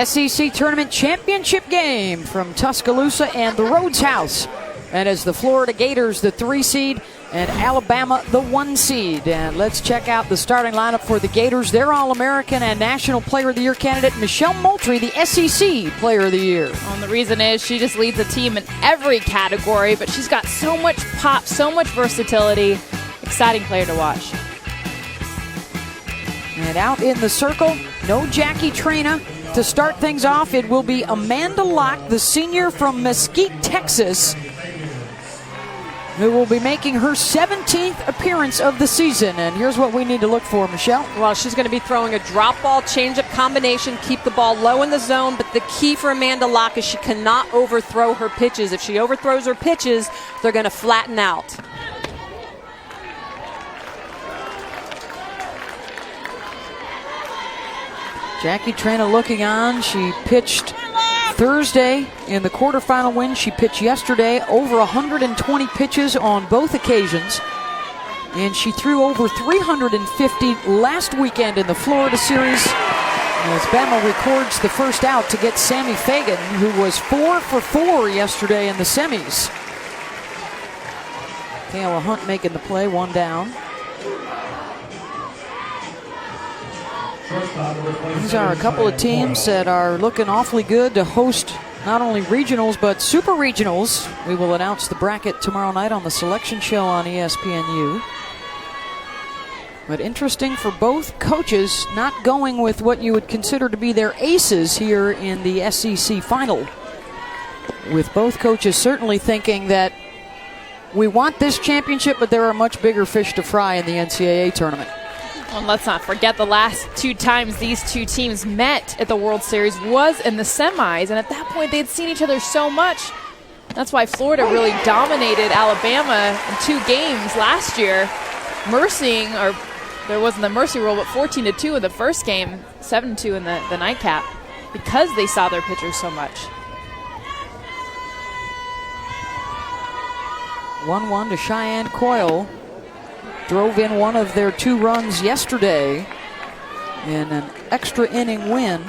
SEC Tournament Championship game from Tuscaloosa and the Rhodes House. And as the Florida Gators, the 3 seed, and Alabama, the 1 seed. And let's check out the starting lineup for the Gators. Their All-American and National Player of the Year candidate, Michelle Moultrie, the SEC Player of the Year. And the reason is she just leads the team in every category, but she's got so much pop, so much versatility. Exciting player to watch. And out in the circle, no Jackie Traina. To start things off, it will be Amanda Locke, the senior from Mesquite, Texas, who will be making her 17th appearance of the season. And here's what we need to look for, Michelle. Well, she's going to be throwing a drop ball, change-up combination, keep the ball low in the zone, but the key for Amanda Locke is she cannot overthrow her pitches. If she overthrows her pitches, they're going to flatten out. Jackie Traina looking on. She pitched Thursday in the quarterfinal win. She pitched yesterday over 120 pitches on both occasions. And she threw over 350 last weekend in the Florida series, as Bama records the first out to get Sammy Fagan, who was 4 for 4 yesterday in the semis. Kayla Hunt making the play, 1 down. These are a couple of teams that are looking awfully good to host not only regionals but super regionals. We will announce the bracket tomorrow night on the selection show on ESPNU. But interesting for both coaches not going with what you would consider to be their aces here in the SEC final. With both coaches certainly thinking that we want this championship, but there are much bigger fish to fry in the NCAA tournament. And let's not forget the last 2 times these 2 teams met at the World Series was in the semis, and at that point they'd seen each other so much. That's why Florida really dominated Alabama in 2 games last year, mercying, or there wasn't the mercy rule, but 14-2 in the first game, 7-2 in the nightcap, because they saw their pitchers so much. 1-1 to Cheyenne Coyle. Drove in one of their 2 runs yesterday in an extra inning win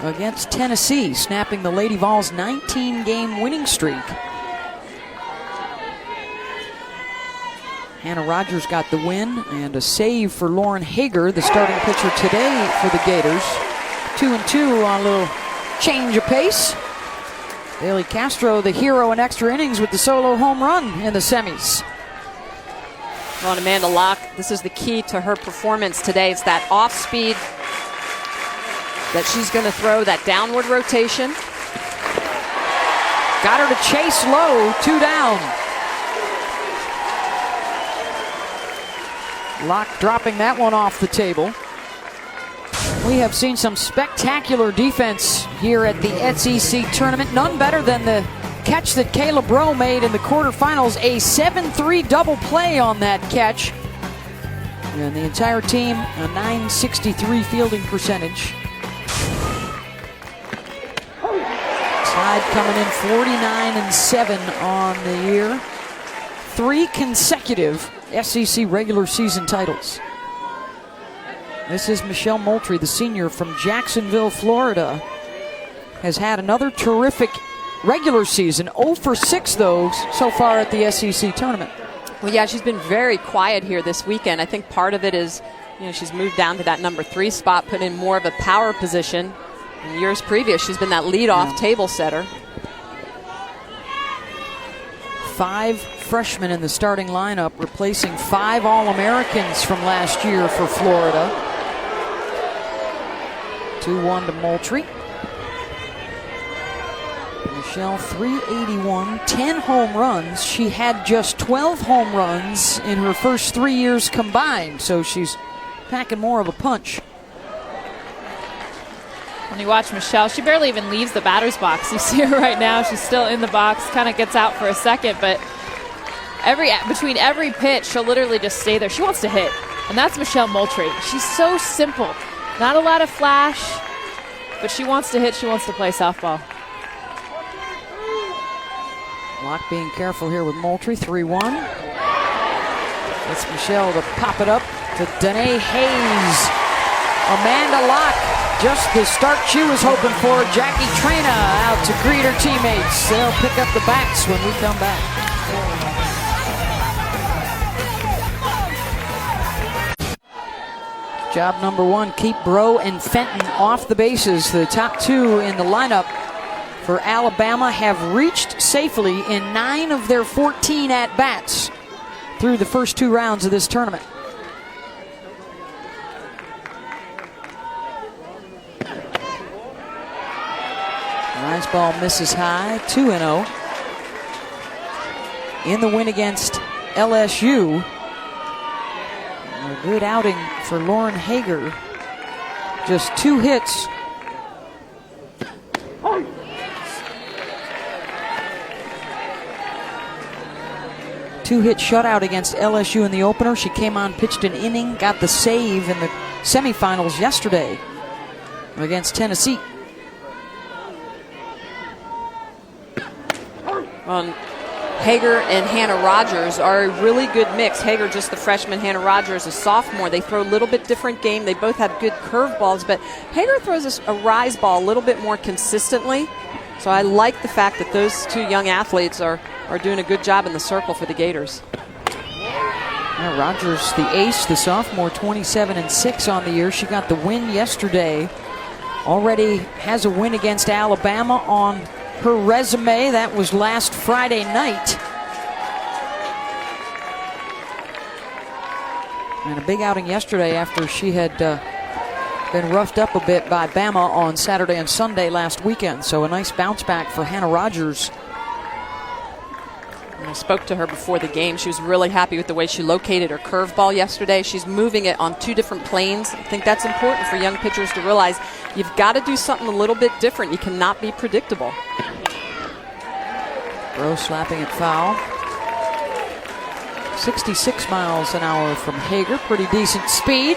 against Tennessee, snapping the Lady Vols' 19-game winning streak. Hannah Rogers got the win, and a save for Lauren Hager, the starting pitcher today for the Gators. 2-2 on a little change of pace. Bailey Castro, the hero in extra innings with the solo home run in the semis. Well, and Amanda Locke, this is the key to her performance today. It's that off speed that she's going to throw, that downward rotation. Got her to chase low, 2 down. Locke dropping that one off the table. We have seen some spectacular defense here at the SEC tournament. None better than the catch that Kayla Breaux made in the quarterfinals, a 7-3 double play on that catch. And the entire team, a .963 fielding percentage. Slide coming in 49-7 on the year. 3 consecutive SEC regular season titles. This is Michelle Moultrie, the senior from Jacksonville, Florida. Has had another terrific regular season, 0 for 6 though so far at the SEC tournament. Well, yeah, she's been very quiet here this weekend. I think part of it is, she's moved down to that number 3 spot, put in more of a power position. In years previous, she's been that leadoff table setter. 5 freshmen in the starting lineup, replacing 5 All-Americans from last year for Florida. 2-1 to Moultrie. Michelle, 381, 10 home runs. She had just 12 home runs in her first 3 years combined, so she's packing more of a punch. When you watch Michelle, she barely even leaves the batter's box. You see her right now, she's still in the box, kind of gets out for a second, but between every pitch, she'll literally just stay there. She wants to hit, and that's Michelle Moultrie. She's so simple. Not a lot of flash, but she wants to hit, she wants to play softball. Locke being careful here with Moultrie, 3-1. It's Michelle to pop it up to Danae Hayes. Amanda Locke just the start she was hoping for. Jackie Trina out to greet her teammates. They'll pick up the bats when we come back. Job number one, keep Bro and Fenton off the bases. The top two in the lineup for Alabama have reached safely in 9 of their 14 at-bats through the first 2 rounds of this tournament. Rise ball misses high, 2-0. In the win against LSU. A good outing for Lauren Hager. Just 2 hits. Two-hit shutout against LSU in the opener. She came on, pitched an inning, got the save in the semifinals yesterday against Tennessee. Hager and Hannah Rogers are a really good mix. Hager, just the freshman, Hannah Rogers, a sophomore. They throw a little bit different game. They both have good curveballs, but Hager throws a rise ball a little bit more consistently. So I like the fact that those 2 young athletes are doing a good job in the circle for the Gators. Yeah, Rogers, the ace, the sophomore, 27-6 on the year. She got the win yesterday. Already has a win against Alabama on her resume. That was last Friday night. And a big outing yesterday after she had been roughed up a bit by Bama on Saturday and Sunday last weekend. So a nice bounce back for Hannah Rogers. I spoke to her before the game. She was really happy with the way she located her curveball yesterday. She's moving it on 2 different planes. I think that's important for young pitchers to realize. You've got to do something a little bit different. You cannot be predictable. Bro slapping it foul. 66 miles an hour from Hager. Pretty decent speed.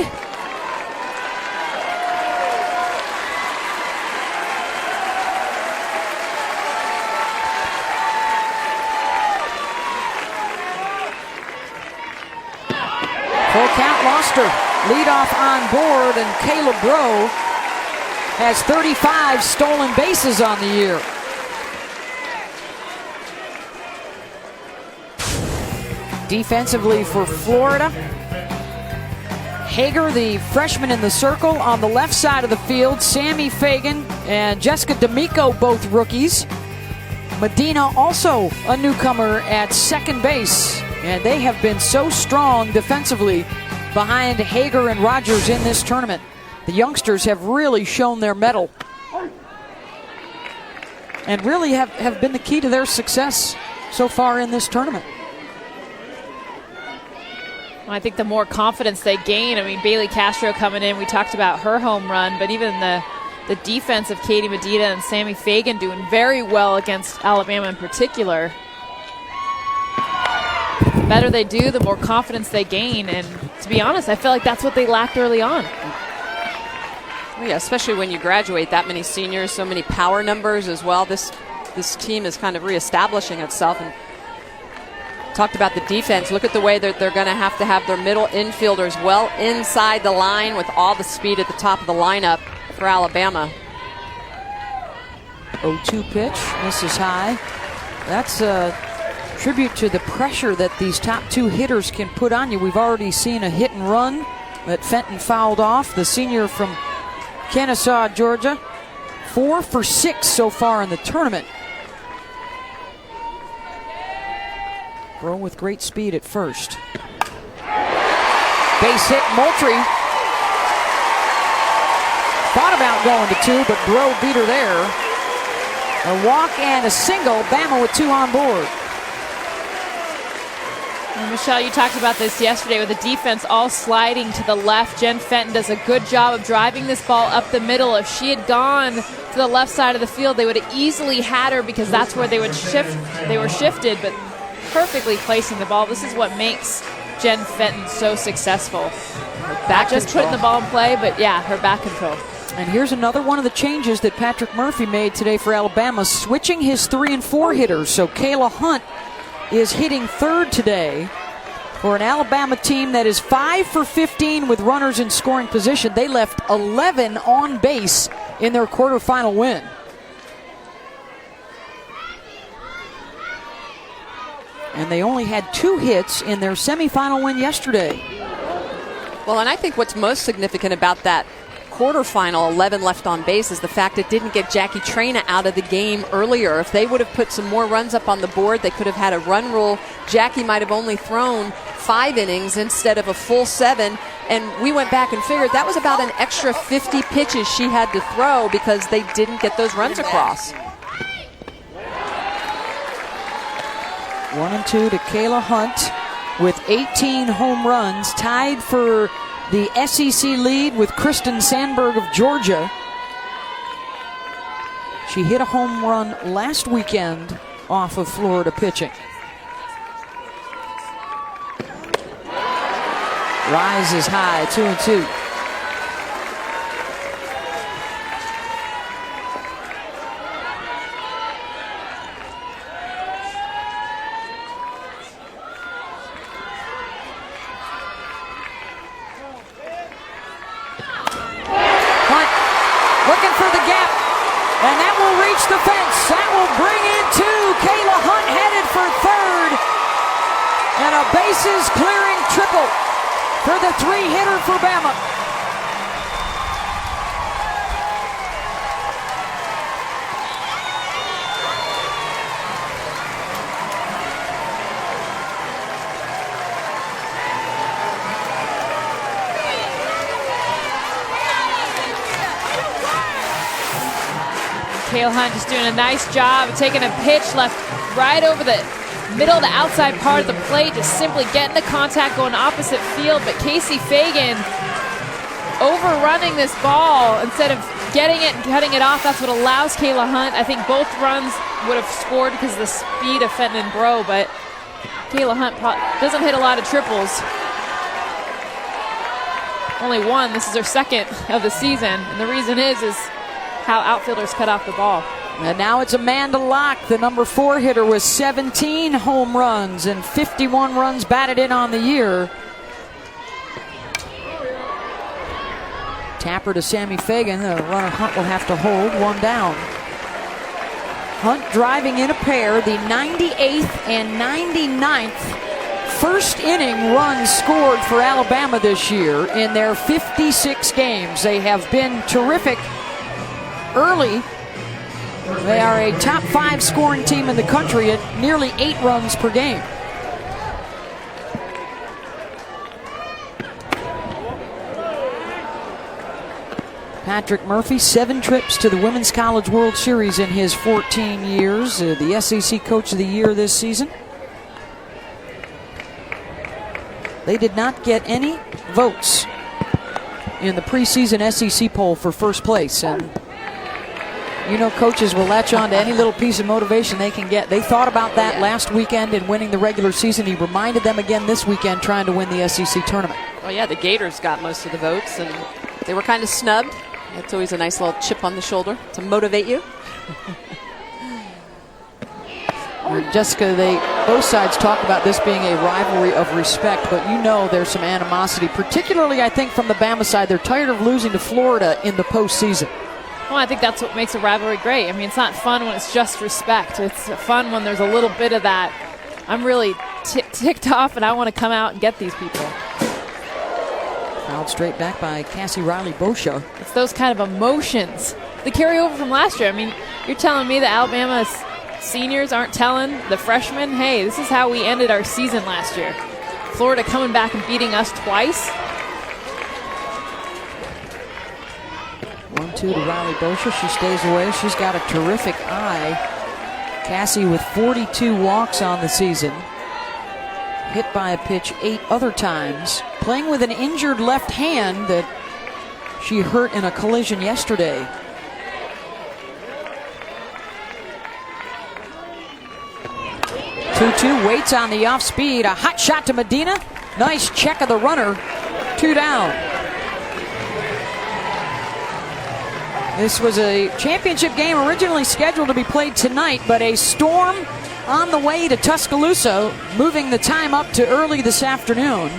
Full count, lost her. Leadoff on board, and Kayla Bro has 35 stolen bases on the year. Defensively for Florida, Hager, the freshman in the circle, on the left side of the field. Sammy Fagan and Jessica D'Amico, both rookies. Medina, also a newcomer at second base. And they have been so strong defensively behind Hager and Rogers in this tournament. The youngsters have really shown their mettle and really have been the key to their success so far in this tournament. Well, I think the more confidence they gain, I mean, Bailey Castro coming in, we talked about her home run, but even the defense of Katie Medina and Sammy Fagan doing very well against Alabama in particular. The better they do, the more confidence they gain, and to be honest, I feel like that's what they lacked early on. Well, yeah, especially when you graduate, that many seniors, so many power numbers as well. This team is kind of reestablishing itself. And talked about the defense. Look at the way that they're going to have their middle infielders well inside the line with all the speed at the top of the lineup for Alabama. 0-2 pitch, misses high. That's a tribute to the pressure that these top 2 hitters can put on you. We've already seen a hit and run that Fenton fouled off. The senior from Kennesaw, Georgia. 4 for 6 so far in the tournament. Bro with great speed at first. Base hit, Moultrie. Thought about going to 2, but Bro beat her there. A walk and a single. Bama with 2 on board. And Michelle, you talked about this yesterday with the defense all sliding to the left. Jen Fenton does a good job of driving this ball up the middle. If she had gone to the left side of the field, they would have easily had her because that's where they would shift. They were shifted, but perfectly placing the ball. This is what makes Jen Fenton so successful. Not just putting the ball in play, but yeah, her back control. And here's another one of the changes that Patrick Murphy made today for Alabama, switching his 3 and 4 hitters. So Kayla Hunt is hitting third today For an Alabama team that is 5 for 15 with runners in scoring position, they left 11 on base in their quarterfinal win. And they only had 2 hits in their semifinal win yesterday. Well, and I think what's most significant about that quarterfinal, 11 left on base, is the fact it didn't get Jackie Traina out of the game earlier. If they would have put some more runs up on the board, they could have had a run rule. Jackie might have only thrown 5 innings instead of a full 7. And we went back and figured that was about an extra 50 pitches she had to throw because they didn't get those runs across. 1-2 to Kayla Hunt with 18 home runs, tied for the SEC lead with Kristen Sandberg of Georgia. She hit a home run last weekend off of Florida pitching. Rises high, 2-2. Looking for the gap, and that will reach the fence. That will bring in 2. Kayla Hunt headed for third, and a bases clearing triple for the 3-hitter for Bama. Kayla Hunt just doing a nice job of taking a pitch left right over the middle of the outside part of the plate, just simply getting the contact going opposite field. But Casey Fagan overrunning this ball instead of getting it and cutting it off. That's what allows Kayla Hunt. I think both runs would have scored because of the speed of Fenton and Bro, but Kayla Hunt doesn't hit a lot of triples. Only one. This is her second of the season, and the reason is how outfielders cut off the ball. And now it's Amanda Locke, the number 4 hitter, with 17 home runs and 51 runs batted in on the year. Tapper to Sammy Fagan. The runner Hunt will have to hold, 1 down. Hunt driving in a pair, the 98th and 99th first inning runs scored for Alabama this year in their 56 games. They have been terrific early. They are a top 5 scoring team in the country at nearly 8 runs per game. Patrick Murphy, 7 trips to the Women's College World Series in his 14 years. The SEC Coach of the Year this season. They did not get any votes in the preseason SEC poll for first place. And you know, coaches will latch on to any little piece of motivation they can get. They thought about that last weekend in winning the regular season. He reminded them again this weekend trying to win the SEC tournament. Well, yeah, the Gators got most of the votes, and they were kind of snubbed. It's always a nice little chip on the shoulder to motivate you. Jessica, both sides talk about this being a rivalry of respect, but you know there's some animosity, particularly I think from the Bama side. They're tired of losing to Florida in the postseason. Well, I think that's what makes a rivalry great. I mean, it's not fun when it's just respect. It's fun when there's a little bit of that. I'm really ticked off, and I want to come out and get these people. Fouled straight back by Cassie Riley-Boscia. It's those kind of emotions. The carryover from last year. I mean, you're telling me that Alabama's seniors aren't telling the freshmen, hey, this is how we ended our season last year. Florida coming back and beating us twice. 1-2 to Riley-Boscia. She stays away. She's got a terrific eye. Cassie with 42 walks on the season. Hit by a pitch 8 other times. Playing with an injured left hand that she hurt in a collision yesterday. Two waits on the off speed. A hot shot to Medina. Nice check of the runner. 2 down. This was a championship game originally scheduled to be played tonight, but a storm on the way to Tuscaloosa, moving the time up to early this afternoon.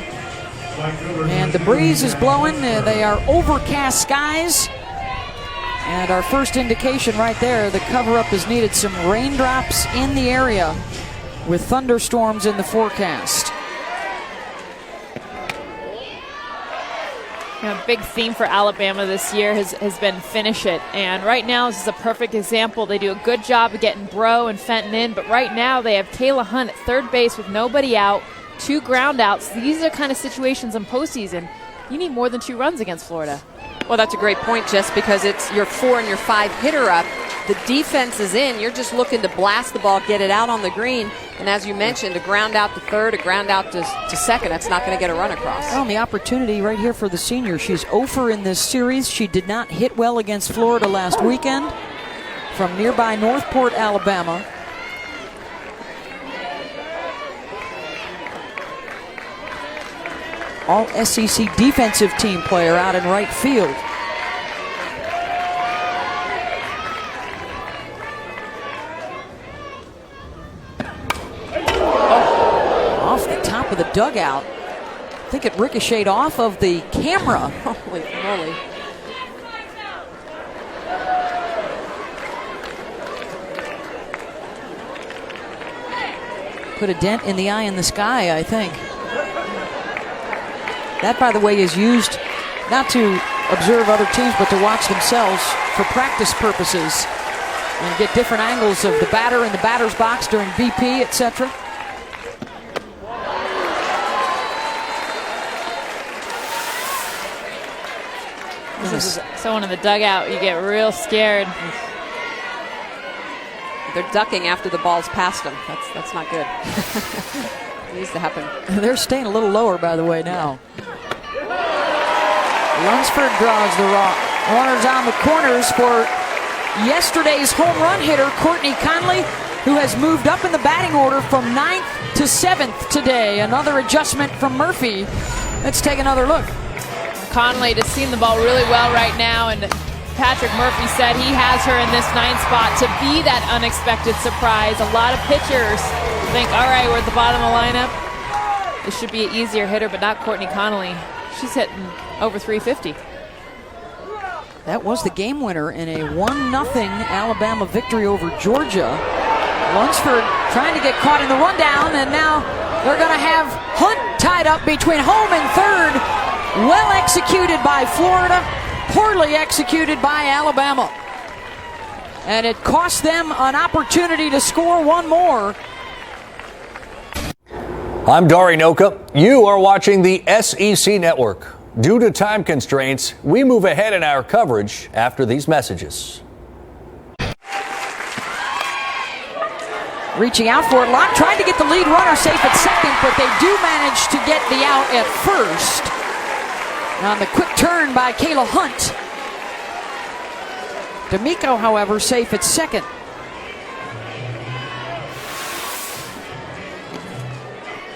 And the breeze is blowing. They are overcast skies. And our first indication right there, the cover-up is needed. Some raindrops in the area with thunderstorms in the forecast. You know, a big theme for Alabama this year has been finish it. And right now, this is a perfect example. They do a good job of getting Bro and Fenton in, but right now they have Kayla Hunt at third base with nobody out, 2 ground outs. These are kind of situations in postseason. You need more than 2 runs against Florida. Well, that's a great point, Jess, because it's your 4 and your 5 hitter up. The defense is in. You're just looking to blast the ball, get it out on the green. And as you mentioned, a ground out to third, a ground out to second. That's not going to get a run across. Well, the opportunity right here for the senior. She's 0 in this series. She did not hit well against Florida last weekend from nearby Northport, Alabama. All SEC defensive team player out in right field. Off the top of the dugout. I think it ricocheted off of the camera. Holy moly. Put a dent in the eye in the sky, I think. That, by the way, is used not to observe other teams, but to watch themselves for practice purposes and get different angles of the batter in the batter's box during BP, etc. This is someone in the dugout, you get real scared. They're ducking after the ball's past them. That's not good. It needs to happen. They're staying a little lower, by the way, now. Lunsford draws the runners on the corners for yesterday's home run hitter, Courtney Conley, who has moved up in the batting order from 9th to 7th today. Another adjustment from Murphy. Let's take another look. Conley just seeing the ball really well right now, and Patrick Murphy said he has her in this 9th spot to be that unexpected surprise. A lot of pitchers think, all right, we're at the bottom of the lineup. This should be an easier hitter, but not Courtney Conley. She's hitting over 350. That was the game winner in a 1-0 Alabama victory over Georgia. Lunsford trying to get caught in the rundown, and now they're going to have Hunt tied up between home and third. Well executed by Florida, poorly executed by Alabama. And it cost them an opportunity to score one more. I'm Dari Noka. You are watching the SEC Network. Due to time constraints, we move ahead in our coverage after these messages. Reaching out for it, Locke tried to get the lead runner safe at second, but they do manage to get the out at first. On the quick turn by Kayla Hunt. D'Amico, however, safe at second.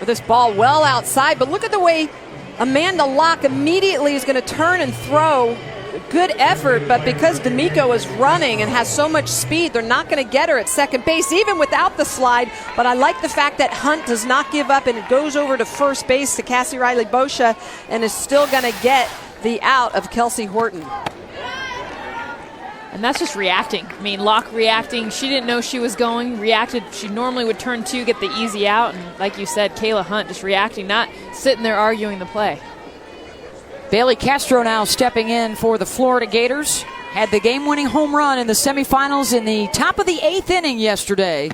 With this ball well outside, but look at the way Amanda Locke immediately is going to turn and throw. Good effort, but because D'Amico is running and has so much speed, they're not going to get her at second base, even without the slide. But I like the fact that Hunt does not give up and goes over to first base to Cassie Riley-Boscia and is still going to get the out of Kelsey Horton. And that's just reacting. I mean, Locke reacting. She didn't know she was going, reacted. She normally would turn 2, get the easy out. And like you said, Kayla Hunt just reacting, not sitting there arguing the play. Bailey Castro now stepping in for the Florida Gators. Had the game-winning home run in the semifinals in the top of the 8th inning yesterday.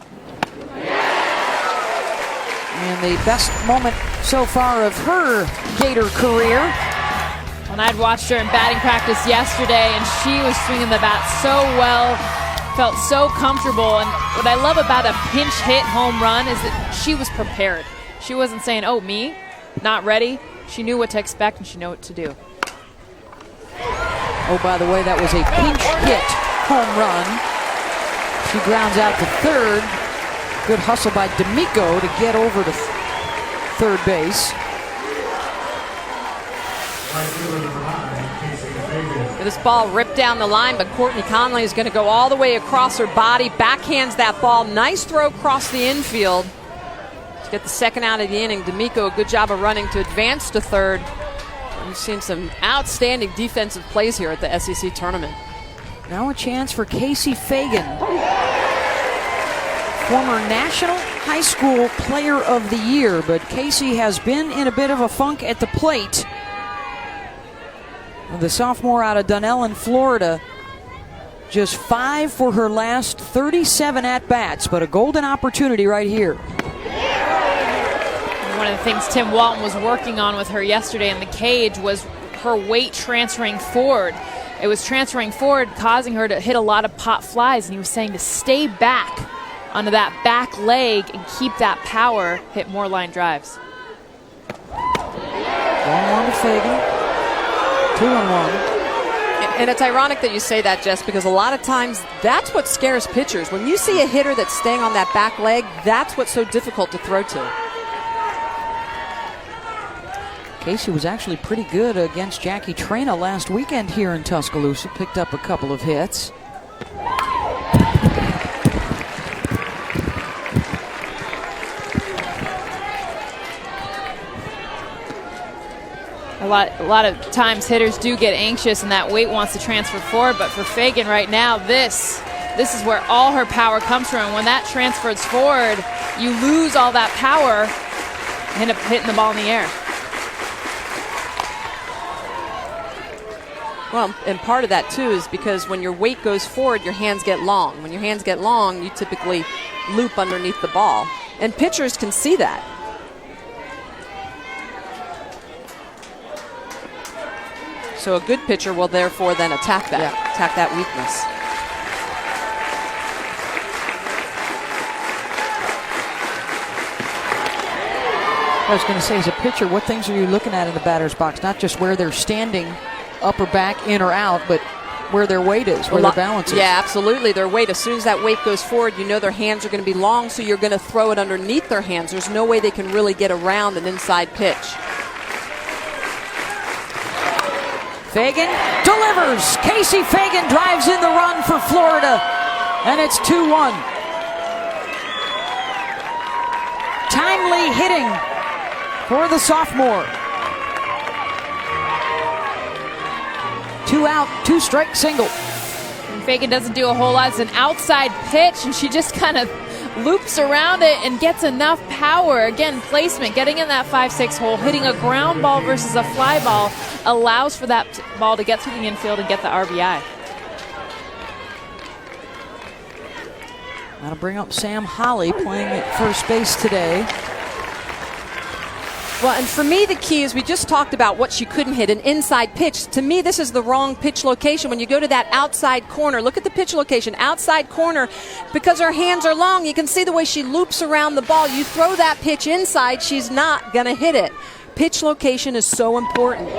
And the best moment so far of her Gator career. And I'd watched her in batting practice yesterday, and she was swinging the bat so well, felt so comfortable. And what I love about a pinch hit home run is that she was prepared. She wasn't saying, oh, me, not ready. She knew what to expect, and she knew what to do. Oh, by the way, that was a pinch hit home run. She grounds out to third. Good hustle by D'Amico to get over to third base. This ball ripped down the line, but Courtney Conley is going to go all the way across her body, backhands that ball. Nice throw across the infield to get the second out of the inning. D'Amico, a good job of running to advance to third. We've seen some outstanding defensive plays here at the SEC tournament. Now a chance for Casey Fagan, former National High School Player of the Year, but Casey has been in a bit of a funk at the plate. The sophomore out of Dunellen, Florida, just 5 for her last 37 at-bats, but a golden opportunity right here. One of the things Tim Walton was working on with her yesterday in the cage was her weight transferring forward. It was transferring forward, causing her to hit a lot of pop flies, and he was saying to stay back onto that back leg and keep that power, hit more line drives. 1-1 to Fagan. 2-1. And it's ironic that you say that, Jess, because a lot of times that's what scares pitchers. When you see a hitter that's staying on that back leg, that's what's so difficult to throw to. Casey was actually pretty good against Jackie Traina last weekend here in Tuscaloosa. Picked up a couple of hits. A lot of times hitters do get anxious and that weight wants to transfer forward, but for Fagan right now, this is where all her power comes from. And when that transfers forward, you lose all that power and end up hitting the ball in the air. Well, and part of that, too, is because when your weight goes forward, your hands get long. When your hands get long, you typically loop underneath the ball. And pitchers can see that. So a good pitcher will therefore then attack that, attack that weakness. I was going to say, as a pitcher, what things are you looking at in the batter's box? Not just where they're standing, up or back, in or out, but where their weight is, where their balance is. Yeah, absolutely. Their weight. As soon as that weight goes forward, you know their hands are going to be long, so you're going to throw it underneath their hands. There's no way they can really get around an inside pitch. Fagan delivers. Casey Fagan drives in the run for Florida, and it's 2-1. Timely hitting for the sophomore. 2 out, 2 strike single. And Fagan doesn't do a whole lot. It's an outside pitch, and she just kind of loops around it and gets enough power. Again, placement, getting in that 5-6 hole, hitting a ground ball versus a fly ball allows for that ball to get through the infield and get the RBI. That'll bring up Sam Holly playing at first base today. Well, and for me, the key is we just talked about what she couldn't hit, an inside pitch. To me, this is the wrong pitch location. When you go to that outside corner, look at the pitch location, outside corner, because her hands are long. You can see the way she loops around the ball. You throw that pitch inside, she's not going to hit it. Pitch location is so important.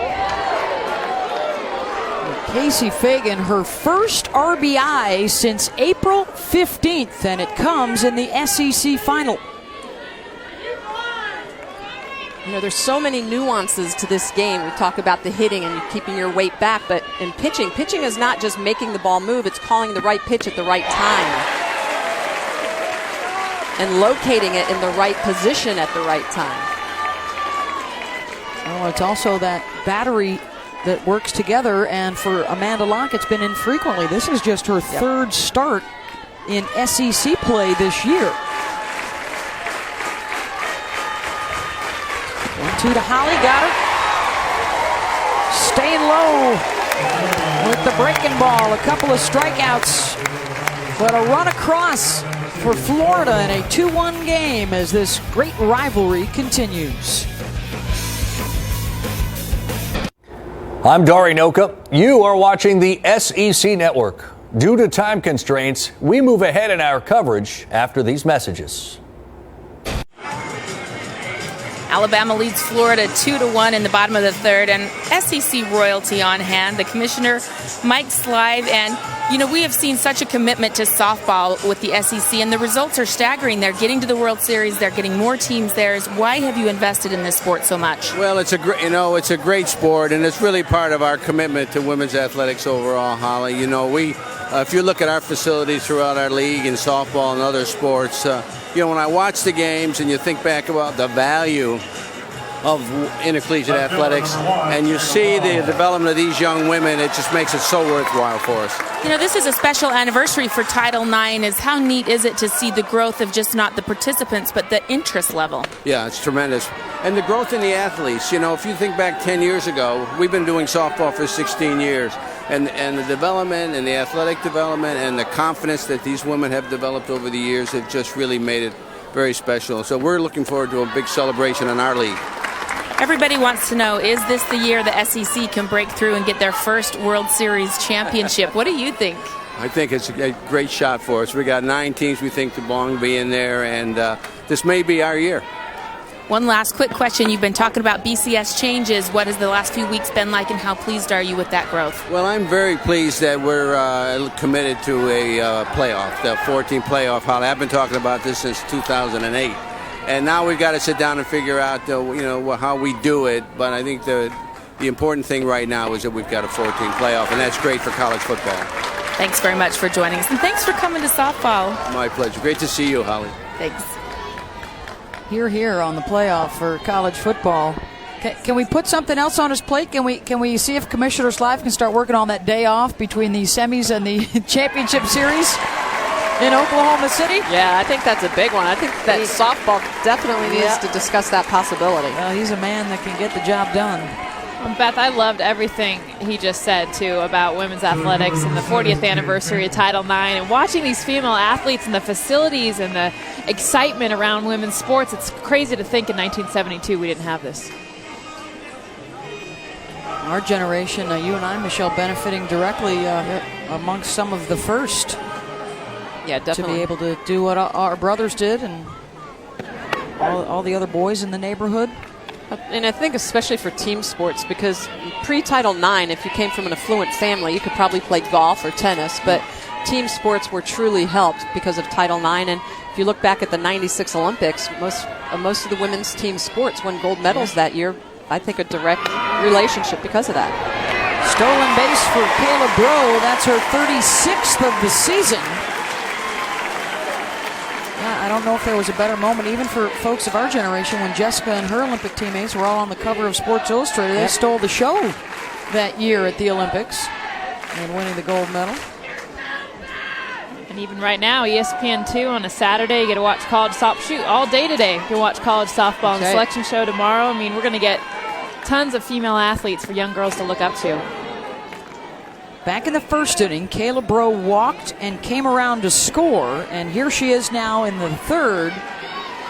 Casey Fagan, her first RBI since April 15th, and it comes in the SEC final. You know, there's so many nuances to this game. We talk about the hitting and keeping your weight back, but in pitching is not just making the ball move, it's calling the right pitch at the right time and locating it in the right position at the right time. Well, it's also that battery that works together, and for Amanda Locke, it's been infrequently. This is just her third start in SEC play this year. 1-2 to Holly, got her. Staying low with the breaking ball. A couple of strikeouts, but a run across for Florida in a 2-1 game as this great rivalry continues. I'm Dari Noka. You are watching the SEC Network. Due to time constraints, we move ahead in our coverage after these messages. Alabama leads Florida 2-1 in the bottom of the third, and SEC royalty on hand. The commissioner, Mike Slive, and You know, we have seen such a commitment to softball with the SEC, and the results are staggering. They're getting to the World Series. They're getting more teams there. Why have you invested in this sport so much? Well, it's a great sport, and it's really part of our commitment to women's athletics overall, Holly. You know, if you look at our facilities throughout our league in softball and other sports, when I watch the games and you think back about the value of intercollegiate athletics, and you see the development of these young women, it just makes it so worthwhile for us. You know, this is a special anniversary for Title IX. How neat is it to see the growth of just not the participants, but the interest level? Yeah, it's tremendous. And the growth in the athletes. You know, if you think back 10 years ago, we've been doing softball for 16 years. And the development and the athletic development and the confidence that these women have developed over the years have just really made it very special. So we're looking forward to a big celebration in our league. Everybody wants to know, is this the year the SEC can break through and get their first World Series championship? What do you think? I think it's a great shot for us. We got 9 teams we think belong to be in there, and this may be our year. One last quick question. You've been talking about BCS changes. What has the last few weeks been like, and how pleased are you with that growth? Well, I'm very pleased that we're committed to a playoff, the 14 playoff. Holly, I've been talking about this since 2008. And now we've got to sit down and figure out, how we do it. But I think the important thing right now is that we've got a 14 playoff, and that's great for college football. Thanks very much for joining us, and thanks for coming to softball. My pleasure. Great to see you, Holly. Thanks. Here on the playoff for college football. Can we put something else on his plate? Can we see if Commissioners Live can start working on that day off between the semis and the championship series in Oklahoma City? Yeah, I think that's a big one. I think that softball definitely needs to discuss that possibility. Well, he's a man that can get the job done. Beth, I loved everything he just said, too, about women's athletics and the 40th anniversary of Title IX, and watching these female athletes and the facilities and the excitement around women's sports. It's crazy to think in 1972 we didn't have this. Our generation, you and I, Michelle, benefiting directly amongst some of the first. Yeah, definitely. To be able to do what our brothers did and all the other boys in the neighborhood. And I think especially for team sports, because pre-Title IX, if you came from an affluent family, you could probably play golf or tennis, but team sports were truly helped because of Title IX. And if you look back at the 96 Olympics, most of the women's team sports won gold medals that year. I think a direct relationship because of that. Stolen base for Kayla Bro. That's her 36th of the season. Yeah, I don't know if there was a better moment, even for folks of our generation, when Jessica and her Olympic teammates were all on the cover of Sports Illustrated. They stole the show that year at the Olympics and winning the gold medal. And even right now, ESPN2 on a Saturday, you get to watch college softball. Shoot, all day today, you can watch college softball and selection show tomorrow. I mean, we're going to get tons of female athletes for young girls to look up to. Back in the first inning, Kayla Bro walked and came around to score, and here she is now in the third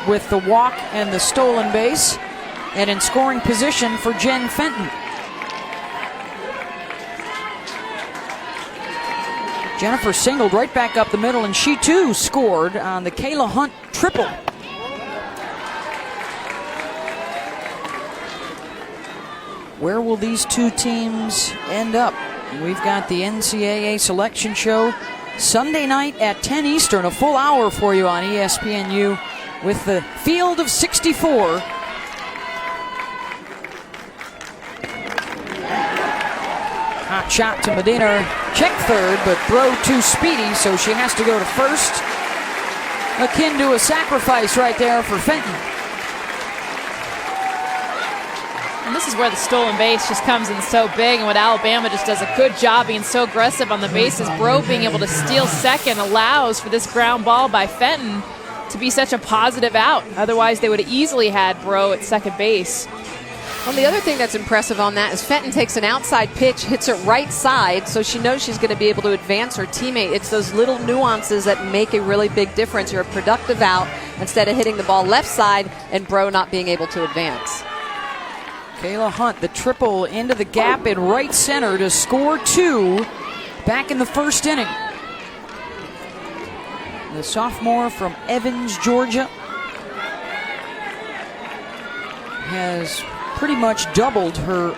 with the walk and the stolen base, and in scoring position for Jen Fenton. Jennifer singled right back up the middle, and she too scored on the Kayla Hunt triple. Where will these two teams end up? We've got the NCAA selection show Sunday night at 10 Eastern, a full hour for you on ESPNU with the field of 64. Hot shot to Medina, check third, but throw too speedy, so she has to go to first. Akin to a sacrifice right there for Fenton. And this is where the stolen base just comes in so big, and what Alabama just does a good job being so aggressive on the bases. Bro being able to steal second allows for this ground ball by Fenton to be such a positive out. Otherwise, they would have easily had Bro at second base. Well, the other thing that's impressive on that is Fenton takes an outside pitch, hits it right side, so she knows she's going to be able to advance her teammate. It's those little nuances that make a really big difference. You're a productive out instead of hitting the ball left side and Bro not being able to advance. Kayla Hunt, the triple into the gap in right center to score two back in the first inning. The sophomore from Evans, Georgia, has pretty much doubled her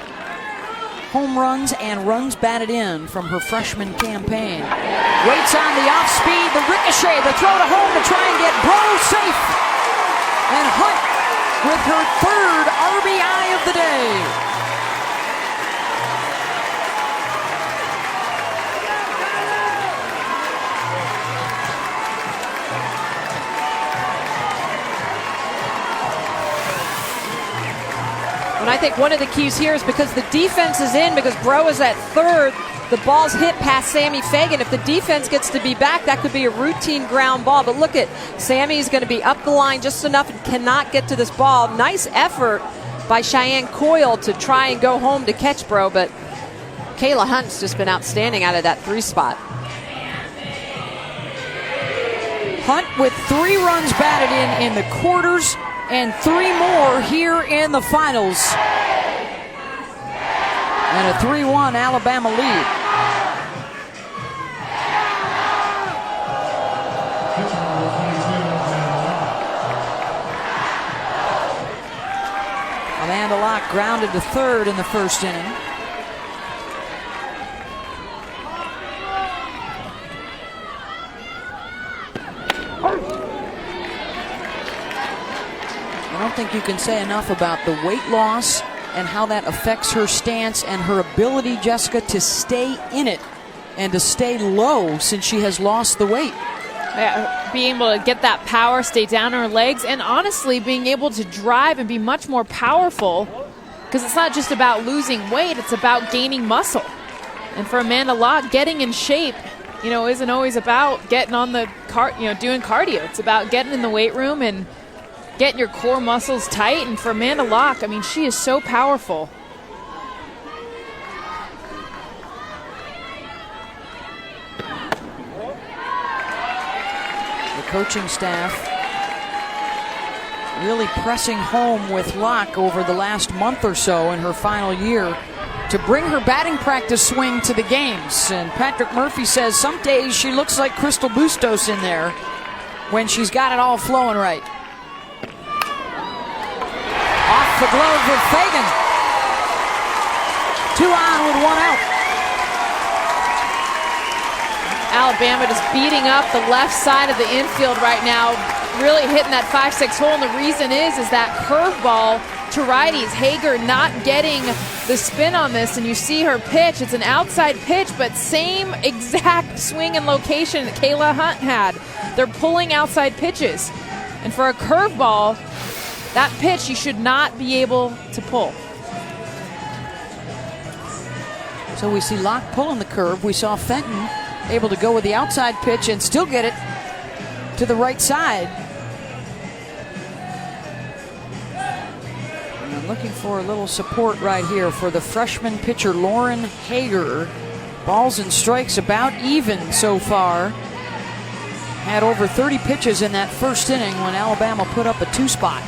home runs and runs batted in from her freshman campaign. Waits on the off speed, the ricochet, the throw to home to try and get Bro safe. And Hunt with her third RBI of the day. And I think one of the keys here is because the defense is in, because Bro is at third, the ball's hit past Sammy Fagan. If the defense gets to be back, that could be a routine ground ball. But look at Sammy's going to be up the line just enough and cannot get to this ball. Nice effort by Cheyenne Coyle to try and go home to catch Bro, but Kayla Hunt's just been outstanding out of that 3 spot. Hunt with 3 runs batted in the quarters and 3 more here in the finals. And a 3-1 Alabama lead. Amanda Locke grounded to third in the first inning. I don't think you can say enough about the weight loss and how that affects her stance and her ability, Jessica, to stay in it and to stay low since she has lost the weight. Yeah, being able to get that power, stay down on her legs, and honestly being able to drive and be much more powerful, because it's not just about losing weight, it's about gaining muscle. And for Amanda Locke, getting in shape, isn't always about getting on the doing cardio. It's about getting in the weight room and getting your core muscles tight. And for Amanda Locke, she is so powerful. The coaching staff really pressing home with Locke over the last month or so in her final year to bring her batting practice swing to the games. And Patrick Murphy says some days she looks like Crystal Bustos in there when she's got it all flowing right. Off the glove with Fagan. 2 on with 1 out. Alabama just beating up the left side of the infield right now, really hitting that 5-6 hole. And the reason is that curveball to righties. Hager not getting the spin on this, and you see her pitch. It's an outside pitch, but same exact swing and location that Kayla Hunt had. They're pulling outside pitches. And for a curveball, that pitch you should not be able to pull. So we see Locke pulling the curve. We saw Fenton able to go with the outside pitch and still get it to the right side. And I'm looking for a little support right here for the freshman pitcher Lauren Hager. Balls and strikes about even so far. Had over 30 pitches in that first inning when Alabama put up a 2-spot.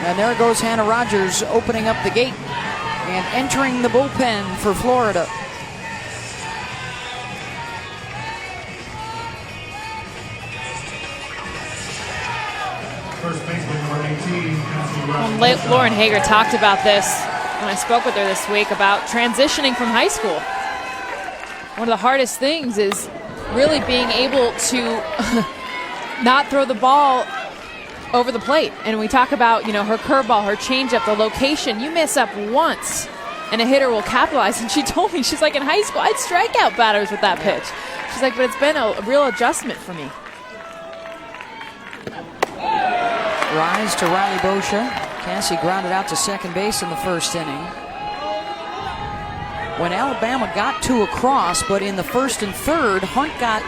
And there goes Hannah Rogers opening up the gate and entering the bullpen for Florida. First baseman, number 18, Lauren Hager talked about this when I spoke with her this week about transitioning from high school. One of the hardest things is really being able to not throw the ball over the plate. And we talk about, her curveball, her changeup, the location. You miss up once and a hitter will capitalize. And she told me, she's like, in high school, I'd strike out batters with that pitch. She's like, but it's been a real adjustment for me. Rise to Riley Boscia. Cassie grounded out to second base in the first inning. When Alabama got 2 across, but in the first and third, Hunt got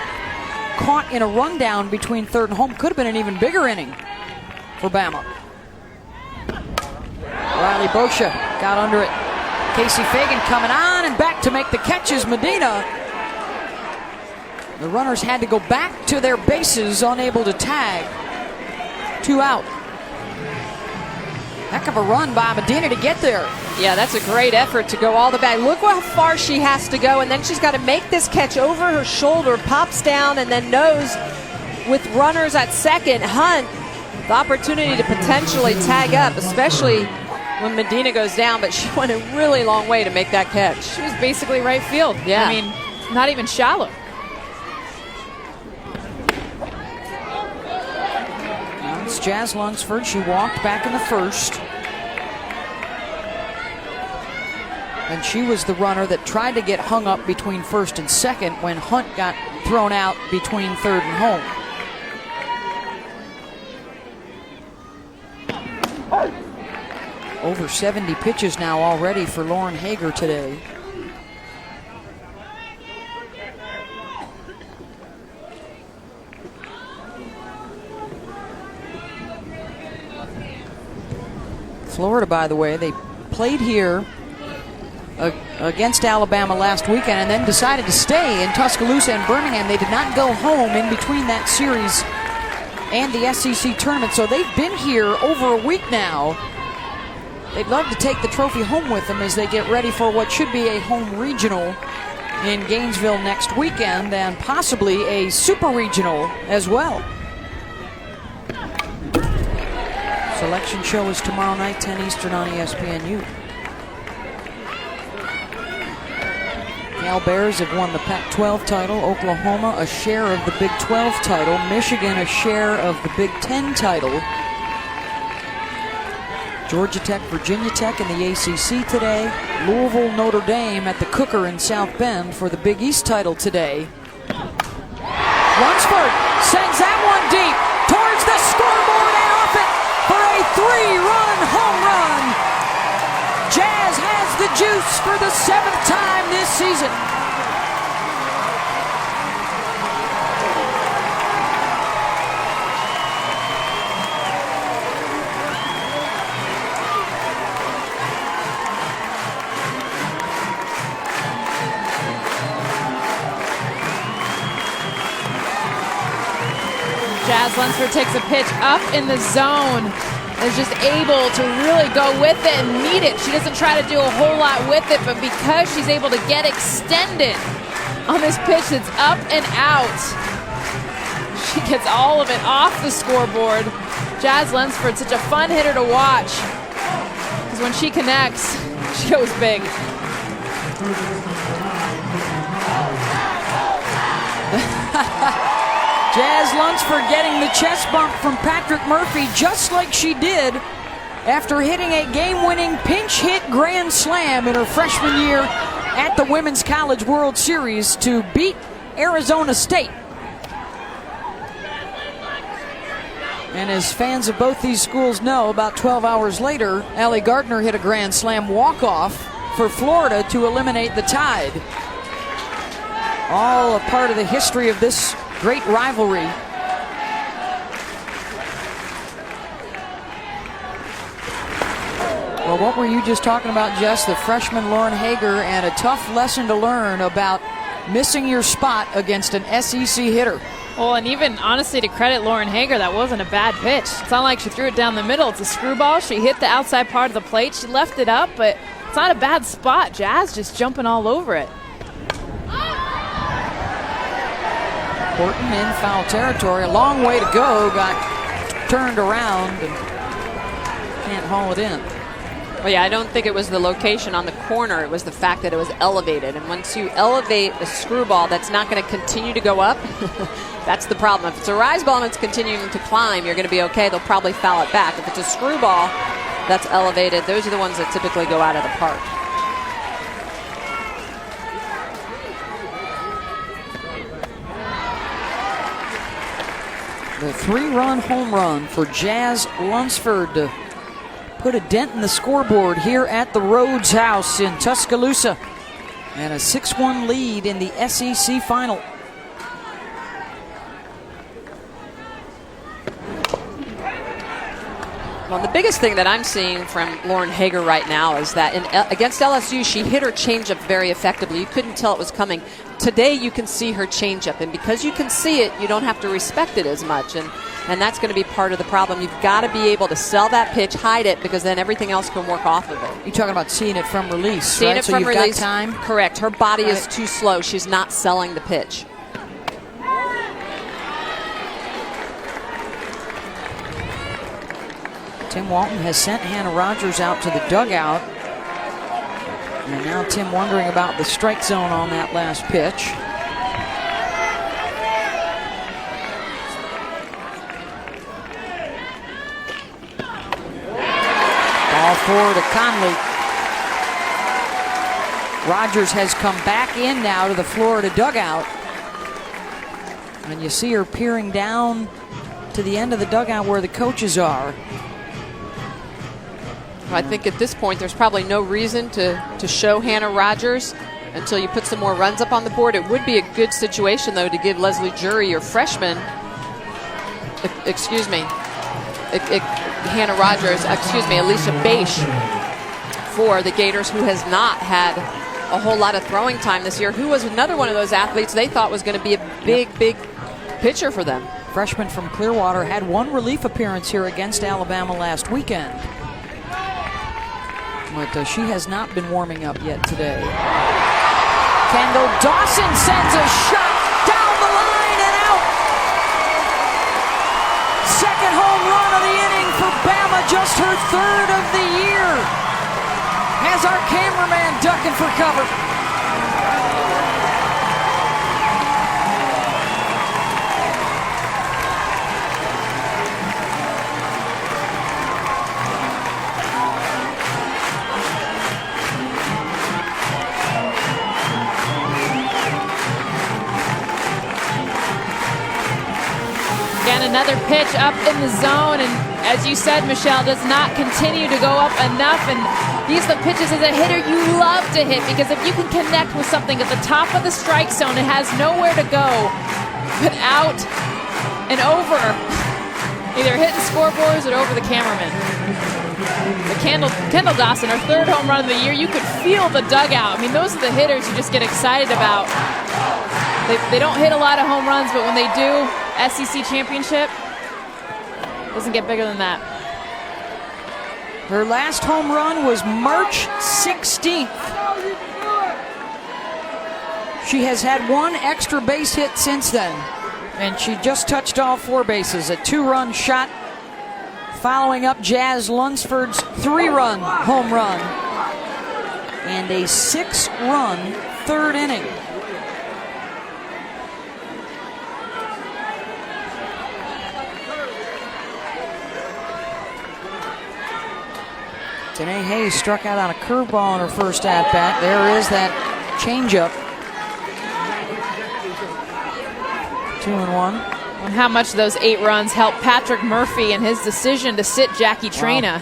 caught in a rundown between third and home. Could have been an even bigger inning for Bama. Riley Boscia got under it. Casey Fagan coming on and back to make the catches. Medina. The runners had to go back to their bases, unable to tag. 2 out. Heck of a run by Medina to get there. Yeah, that's a great effort to go all the way. Look how far she has to go, and then she's got to make this catch over her shoulder, pops down, and then knows with runners at second. Hunt the opportunity to potentially tag up, especially when Medina goes down, but she went a really long way to make that catch. She was basically right field. Yeah. I mean, not even shallow. Now it's Jazz Lunsford. She walked back in the first. And she was the runner that tried to get hung up between first and second when Hunt got thrown out between third and home. Over 70 pitches now already for Lauren Hager today. Florida, by the way, they played here against Alabama last weekend and then decided to stay in Tuscaloosa and Birmingham. They did not go home in between that series and the SEC tournament, so they've been here over a week now. They'd love to take the trophy home with them as they get ready for what should be a home regional in Gainesville next weekend and possibly a super regional as well. Selection show is tomorrow night, 10 Eastern on ESPNU. Cal Bears have won the Pac-12 title. Oklahoma a share of the Big 12 title. Michigan a share of the Big 10 title. Georgia Tech, Virginia Tech in the ACC today. Louisville, Notre Dame at the Cooker in South Bend for the Big East title today. Lunsford sends that one deep towards the scoreboard and off it for a 3-run home run. Jazz has the juice for the 7th time this season. Jazz Lunsford takes a pitch up in the zone. Is just able to really go with it and meet it. She doesn't try to do a whole lot with it, but because she's able to get extended on this pitch that's up and out, she gets all of it off the scoreboard. Jazz Lunsford, such a fun hitter to watch, because when she connects, she goes big. Jazz Lunsford getting the chest bump from Patrick Murphy, just like she did after hitting a game-winning pinch hit grand slam in her freshman year at the Women's College World Series to beat Arizona State. And as fans of both these schools know, about 12 hours later, Allie Gardner hit a grand slam walk-off for Florida to eliminate the Tide. All a part of the history of this great rivalry. Well, what were you just talking about, Jess? The freshman Lauren Hager, and a tough lesson to learn about missing your spot against an SEC hitter. Well, and even honestly, to credit Lauren Hager, that wasn't a bad pitch. It's not like she threw it down the middle. It's a screwball. She hit the outside part of the plate. She left it up, but it's not a bad spot. Jazz just jumping all over it. Horton in foul territory. A long way to go. Got turned around and can't haul it in. Well, yeah, I don't think it was the location on the corner. It was the fact that it was elevated. And once you elevate a screwball that's not going to continue to go up, that's the problem. If it's a rise ball and it's continuing to climb, you're going to be okay. They'll probably foul it back. If it's a screwball that's elevated, those are the ones that typically go out of the park. The 3-run home run for Jazz Lunsford to put a dent in the scoreboard here at the Rhodes House in Tuscaloosa. And a 6-1 lead in the SEC final. Well, the biggest thing that I'm seeing from Lauren Hager right now is that against LSU, she hit her changeup very effectively. You couldn't tell it was coming. Today, you can see her changeup, and because you can see it, you don't have to respect it as much, and that's going to be part of the problem. You've got to be able to sell that pitch, hide it, because then everything else can work off of it. You're talking about seeing it from release, seeing right? it from so release. Got time? Correct. Her body is too slow. She's not selling the pitch. Tim Walton has sent Hannah Rogers out to the dugout. And now Tim wondering about the strike zone on that last pitch. Ball forward to Conley. Rogers has come back in now to the Florida dugout. And you see her peering down to the end of the dugout where the coaches are. I think at this point there's probably no reason to show Hannah Rogers until you put some more runs up on the board. It would be a good situation, though, to give Leslie Jury, your freshman, Hannah Rogers, Alicia Bache, for the Gators, who has not had a whole lot of throwing time this year, who was another one of those athletes they thought was going to be a big pitcher for them. Freshman from Clearwater had one relief appearance here against Alabama last weekend. But she has not been warming up yet today. Kendall Dawson sends a shot down the line and out. Second home run of the inning for Bama, just her third of the year. Has our cameraman ducking for cover. Another pitch up in the zone, and as you said, Michelle, does not continue to go up enough. And these are the pitches as a hitter you love to hit, because if you can connect with something at the top of the strike zone, it has nowhere to go but out and over, either hitting scoreboards or over the cameraman. The Kendall Dawson, her third home run of the year. You could feel the dugout. I mean, those are the hitters you just get excited about. They don't hit a lot of home runs, but when they do, SEC championship doesn't get bigger than that. Her last home run was March 16th. She has had one extra base hit since then, and she just touched all 4 bases. A 2-run shot following up Jazz Lunsford's 3-run home run and a 6-run third inning. Danae Hayes struck out on a curveball in her first at-bat. There is that changeup. 2-1. And how much those 8 runs helped Patrick Murphy in his decision to sit Jackie Traina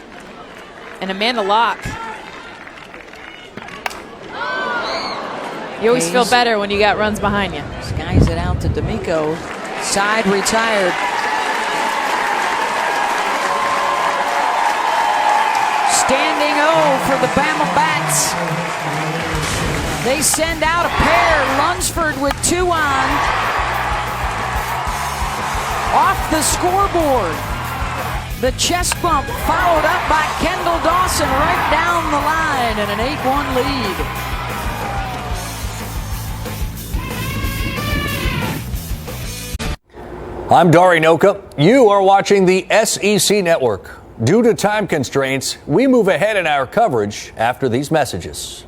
and Amanda Locke. You always Hayes feel better when you got runs behind you. Skies it out to D'Amico. Side retired. Standing O for the Bama Bats. They send out a pair. Lunsford with 2 on. Off the scoreboard. The chest bump followed up by Kendall Dawson right down the line and an 8-1 lead. I'm Dari Noka. You are watching the SEC Network. Due to time constraints, we move ahead in our coverage after these messages.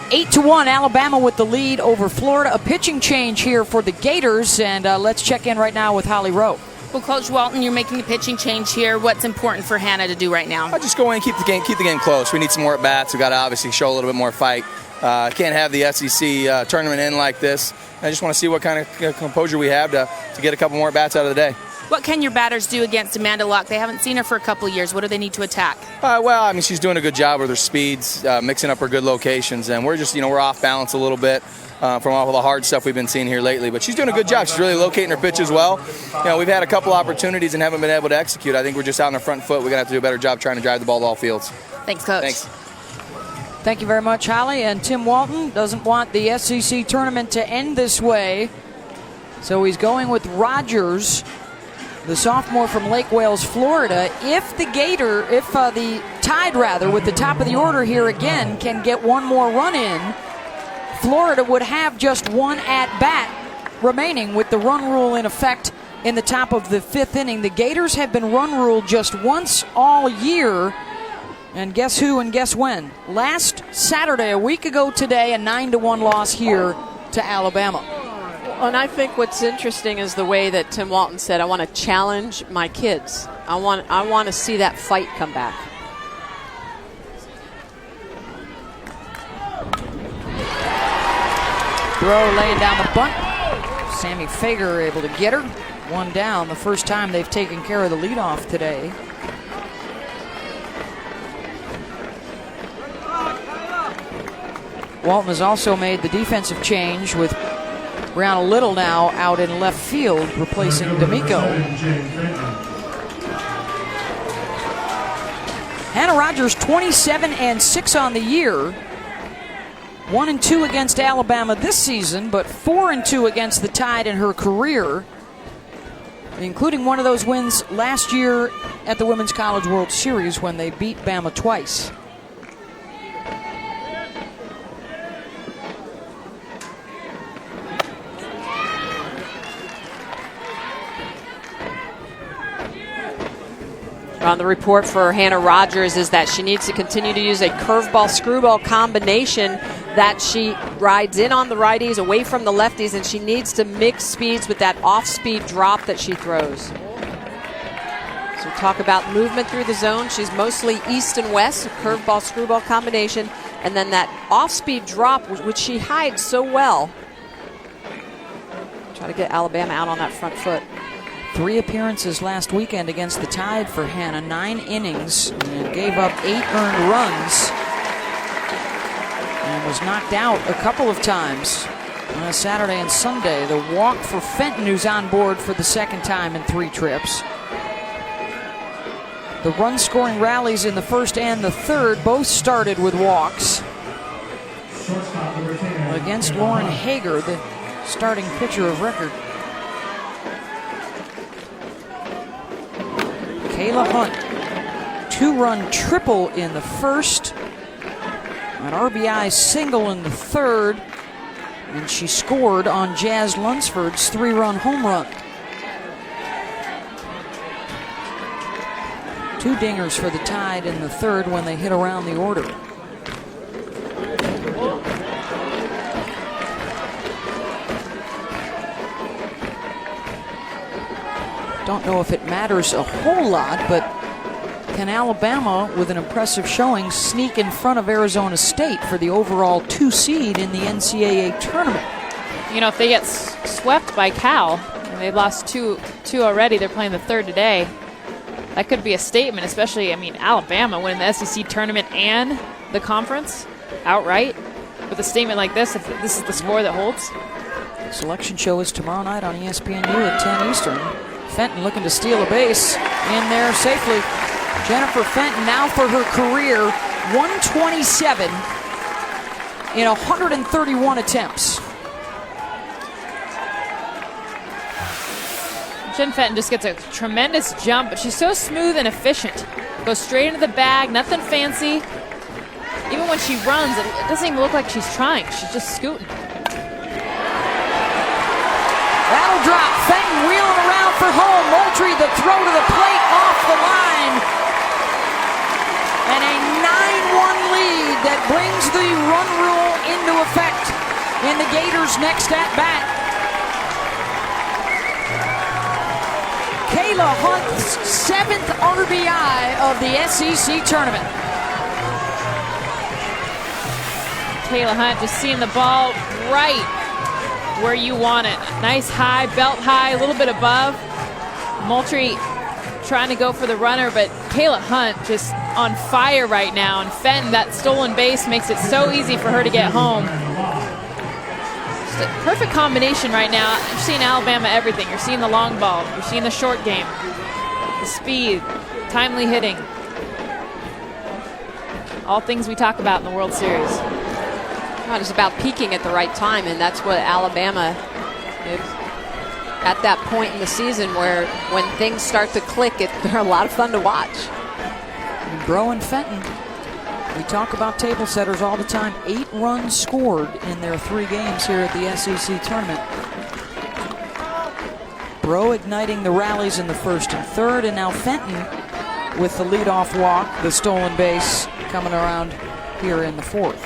8-1, Alabama with the lead over Florida. A pitching change here for the Gators, and let's check in right now with Holly Rowe. Well, Coach Walton, you're making a pitching change here. What's important for Hannah to do right now? I'll just go in and keep the game close. We need some more at bats. We got to obviously show a little bit more fight. Can't have the SEC tournament end like this. I just want to see what kind of composure we have to get a couple more at bats out of the day. What can your batters do against Amanda Locke? They haven't seen her for a couple of years. What do they need to attack? She's doing a good job with her speeds, mixing up her good locations, and we're just, we're off balance a little bit from all the hard stuff we've been seeing here lately. But she's doing a good job. She's really locating her pitch as well. We've had a couple opportunities and haven't been able to execute. I think we're just out on the front foot. We're going to have to do a better job trying to drive the ball to all fields. Thanks, Coach. Thanks. Thank you very much, Holly. And Tim Walton doesn't want the SEC tournament to end this way, so he's going with Rogers, the sophomore from Lake Wales, Florida. If the Tide with the top of the order here again can get one more run in, Florida would have just one at-bat remaining with the run rule in effect in the top of the 5th inning. The Gators have been run ruled just once all year. And guess who and guess when? Last Saturday, a week ago today, a 9-1 loss here to Alabama. And I think what's interesting is the way that Tim Walton said, I want to challenge my kids. I want to see that fight come back. Throw laying down the bunt. Sammy Fager able to get her. One down, the first time they've taken care of the leadoff today. Walton has also made the defensive change with Brianna Little now out in left field, replacing D'Amico. Hannah Rogers 27-6 on the year. 1-2 against Alabama this season, but 4-2 against the Tide in her career, including one of those wins last year at the Women's College World Series when they beat Bama twice. On the report for Hannah Rogers is that she needs to continue to use a curveball screwball combination that she rides in on the righties, away from the lefties, and she needs to mix speeds with that off-speed drop that she throws. So talk about movement through the zone. She's mostly east and west, curveball screwball combination, and then that off-speed drop, which she hides so well. Try to get Alabama out on that front foot. 3 appearances last weekend against the Tide for Hannah, 9 innings, and gave up 8 earned runs, and was knocked out a couple of times on Saturday and Sunday. The walk for Fenton, who's on board for the 2nd time in 3 trips. The run-scoring rallies in the 1st and the 3rd both started with walks. Against Lauren Hager, the starting pitcher of record. Kayla Hunt, 2-run triple in the 1st, an RBI single in the 3rd, and she scored on Jazz Lunsford's 3-run home run. 2 dingers for the Tide in the 3rd when they hit around the order. Don't know if it matters a whole lot, but can Alabama, with an impressive showing, sneak in front of Arizona State for the overall 2 seed in the NCAA tournament? You know, if they get swept by Cal, and they've lost two already, they're playing the 3rd today, that could be a statement, especially, I mean, Alabama winning the SEC tournament and the conference outright. With a statement like this, if this is the score that holds. Selection show is tomorrow night on ESPNU at 10 Eastern. Fenton looking to steal a base in there safely. Jennifer Fenton now for her career 127 in 131 attempts. Jen Fenton just gets a tremendous jump, but she's so smooth and efficient. Goes straight into the bag, nothing fancy. Even when she runs, it doesn't even look like she's trying. She's just scooting. That'll drop. Fenton wheeling around for home. Moultrie, the throw to the plate off the line. And a 9-1 lead that brings the run rule into effect in the Gators' next at-bat. Kayla Hunt's 7th RBI of the SEC tournament. Kayla Hunt just seeing the ball right where you want it. Nice high, belt high, a little bit above. Moultrie trying to go for the runner, but Kayla Hunt just on fire right now. And Fenton, that stolen base makes it so easy for her to get home. Just a perfect combination right now. You're seeing Alabama everything. You're seeing the long ball. You're seeing the short game. The speed, timely hitting. All things we talk about in the World Series. It's about peaking at the right time, and that's what Alabama is at that point in the season where when things start to click, they're a lot of fun to watch. Bro and Fenton, we talk about table setters all the time. 8 runs scored in their 3 games here at the SEC tournament. Rowe igniting the rallies in the first and third, and now Fenton with the leadoff walk, the stolen base coming around here in the fourth.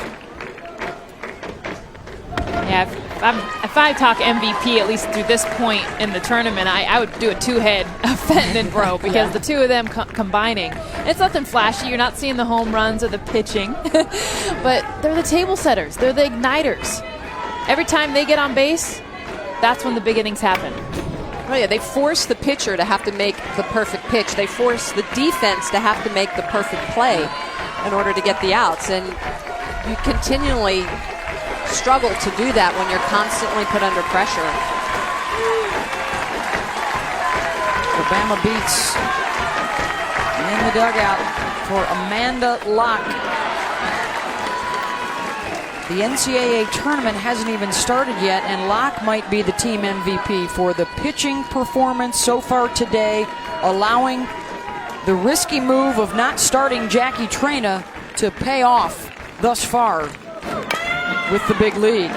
Yeah, if I talk MVP, at least through this point in the tournament, I would do a two-head of Fenton and Rowe because the two of them combining. It's nothing flashy. You're not seeing the home runs or the pitching, but they're the table setters. They're the igniters. Every time they get on base, that's when the big innings happen. Oh yeah, they force the pitcher to have to make the perfect pitch. They force the defense to have to make the perfect play in order to get the outs. And you continually struggle to do that when you're constantly put under pressure. Alabama beats in the dugout for Amanda Locke. The NCAA tournament hasn't even started yet, and Locke might be the team MVP for the pitching performance so far today, allowing the risky move of not starting Jackie Traina to pay off thus far with the big lead.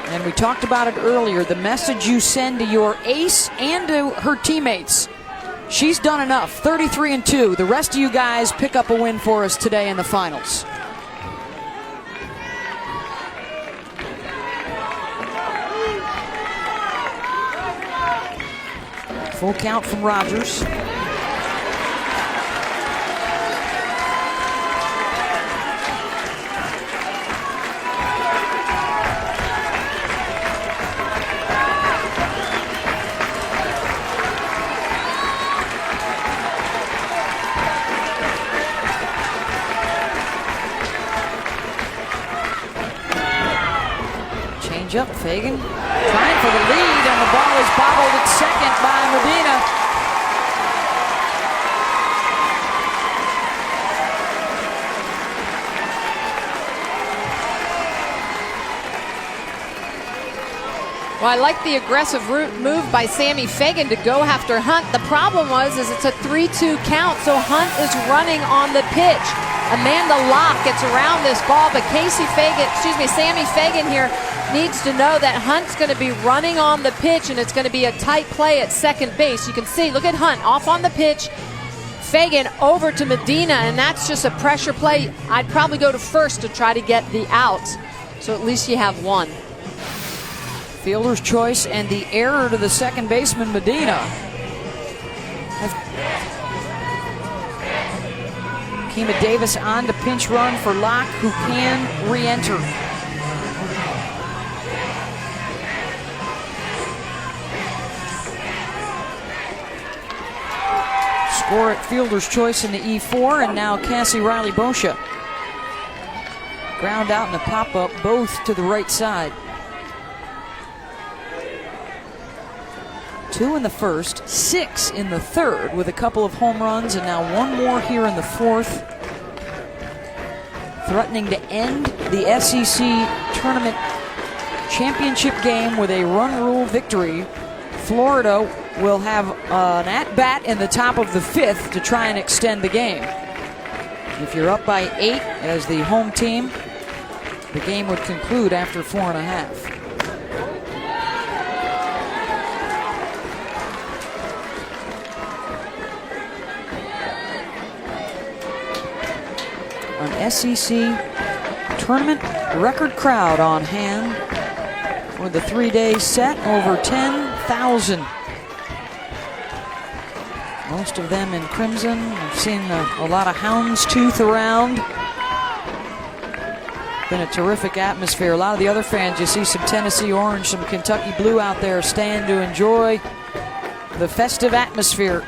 And we talked about it earlier, the message you send to your ace and to her teammates. She's done enough, 33-2. The rest of you guys pick up a win for us today in the finals. Full count from Rogers. Up, Fagan trying for the lead, and the ball is bobbled at second by Medina. Well, I like the aggressive move by Sammy Fagan to go after Hunt. The problem is it's a 3-2 count, so Hunt is running on the pitch. Amanda Locke gets around this ball, but Sammy Fagan here needs to know that Hunt's going to be running on the pitch, and it's going to be a tight play at second base. You can see, look at Hunt off on the pitch. Fagan over to Medina, and that's just a pressure play. I'd probably go to first to try to get the out, so at least you have one. Fielder's choice and the error to the second baseman, Medina. Kima Davis on to pinch run for Locke, who can re-enter. Score at Fielder's choice in the E4, and now Cassie Riley-Boscia. Ground out and a pop-up, both to the right side. 2 in the first, 6 in the third, with a couple of home runs, and now one more here in the fourth. Threatening to end the SEC tournament championship game with a run rule victory. Florida will have an at-bat in the top of the fifth to try and extend the game. If you're up by 8 as the home team, the game would conclude after 4.5. An SEC tournament record crowd on hand for the 3-day set, over 10,000. Most of them in crimson. I've seen a lot of houndstooth around. Been a terrific atmosphere. A lot of the other fans, you see some Tennessee orange, some Kentucky blue out there staying to enjoy the festive atmosphere.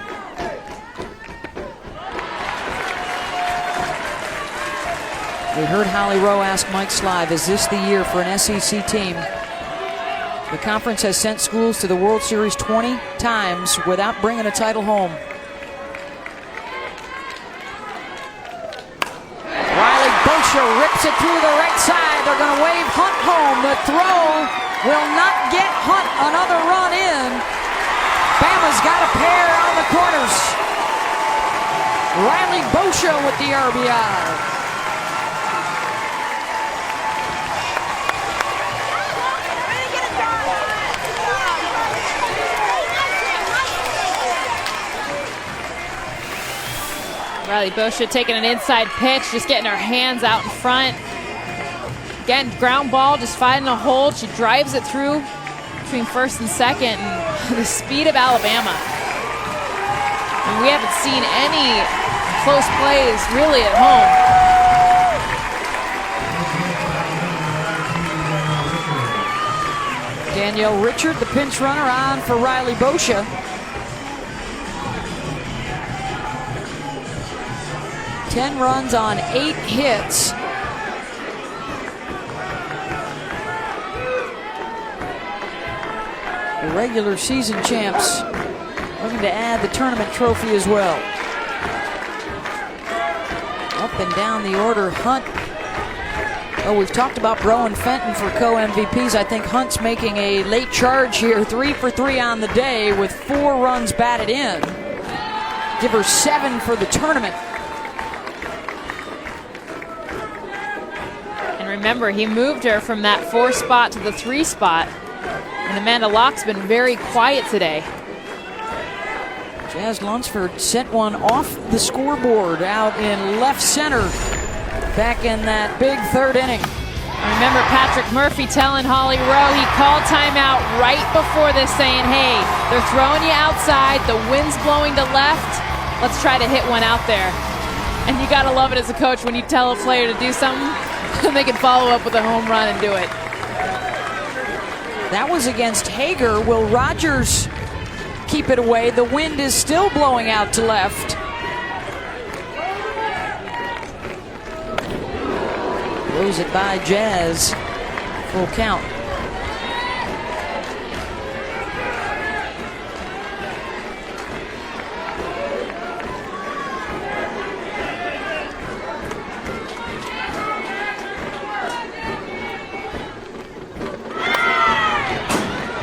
We heard Holly Rowe ask Mike Slive, is this the year for an SEC team? The conference has sent schools to the World Series 20 times without bringing a title home. Riley-Boscia rips it through the right side. They're going to wave Hunt home. The throw will not get Hunt another run in. Bama's got a pair on the corners. Riley-Boscia with the RBI. Riley Boscia taking an inside pitch, just getting her hands out in front. Again, ground ball, just finding a hold. She drives it through between first and second. And the speed of Alabama. And we haven't seen any close plays really at home. Danielle Richard, the pinch runner, on for Riley Boscia. 10 runs on 8 hits. The regular season champs looking to add the tournament trophy as well. Up and down the order, Hunt. Oh, we've talked about Bro and Fenton for co-MVPs. I think Hunt's making a late charge here. 3 for 3 on the day with 4 runs batted in. Give her 7 for the tournament. And remember, he moved her from that 4 spot to the 3 spot. And Amanda Locke's been very quiet today. Jazz Lunsford sent one off the scoreboard out in left center back in that big 3rd inning. Remember Patrick Murphy telling Holly Rowe he called timeout right before this, saying, hey, they're throwing you outside, the wind's blowing to left, let's try to hit one out there. And you gotta love it as a coach when you tell a player to do something and they can follow up with a home run and do it. That was against Hager. Will Rogers keep it away? The wind is still blowing out to left. Throws it by Jazz. Full count.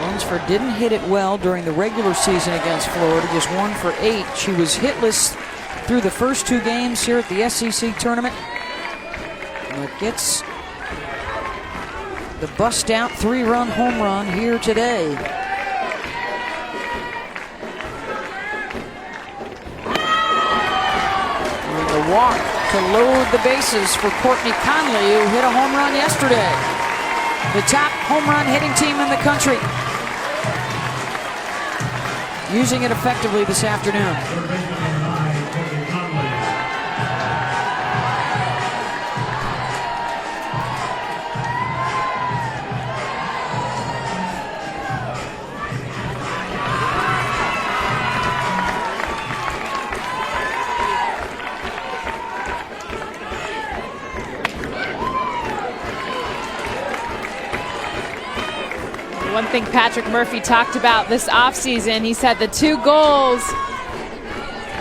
Lunsford didn't hit it well during the regular season against Florida, just 1 for 8. She was hitless through the first 2 games here at the SEC tournament. But gets the bust out 3-run home run here today. And the walk to load the bases for Courtney Conley, who hit a home run yesterday. The top home run hitting team in the country. Using it effectively this afternoon. One thing Patrick Murphy talked about this offseason, he said the 2 goals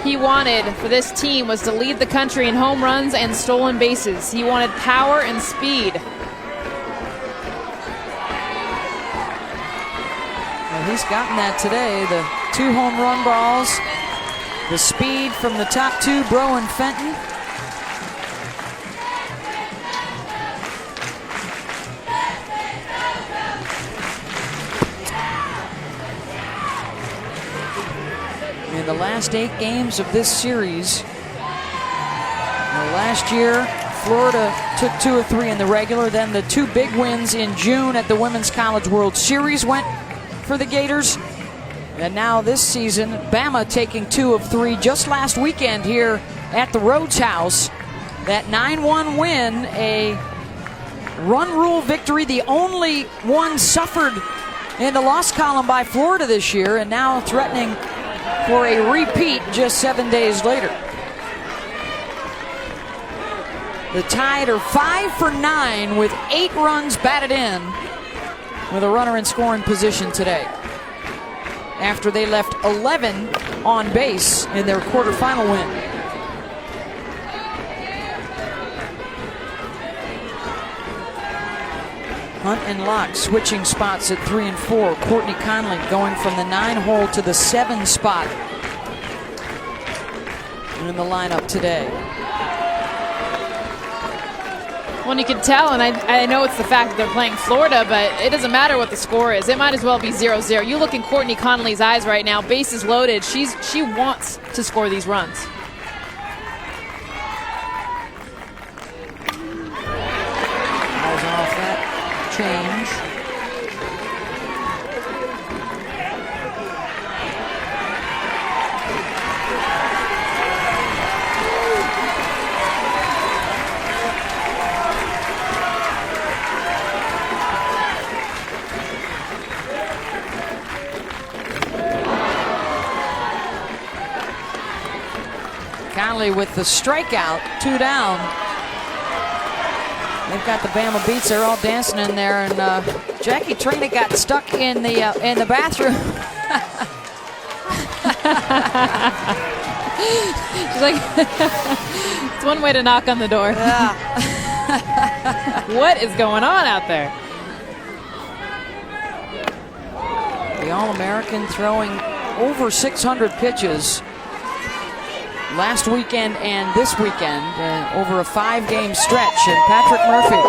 he wanted for this team was to lead the country in home runs and stolen bases. He wanted power and speed. Well, he's gotten that today. The 2 home run balls, the speed from the top 2, Bro and Fenton. In the last 8 games of this series, last year Florida took 2 of 3 in the regular, then the 2 big wins in June at the Women's College World Series went for the Gators, and now this season Bama taking 2 of 3 just last weekend here at the Rhodes House. That 9-1 win, a run rule victory, the only one suffered in the loss column by Florida this year, and now threatening for a repeat just 7 days later. The Tide are 5 for 9 with 8 runs batted in with a runner in scoring position today, after they left 11 on base in their quarterfinal win. Hunt and Locke switching spots at 3 and 4. Courtney Conley going from the 9 hole to the 7 spot in the lineup today. Well, you can tell, and I know it's the fact that they're playing Florida, but it doesn't matter what the score is. It might as well be 0-0. You look in Courtney Conley's eyes right now, bases loaded. She wants to score these runs. change. Conley with the strikeout, 2 down. They've got the Bama Beats. They're all dancing in there, and Jackie Trina got stuck in the bathroom. She's like, it's one way to knock on the door. Yeah. What is going on out there? The All-American throwing over 600 pitches last weekend and this weekend over a 5-game stretch. And Patrick Murphy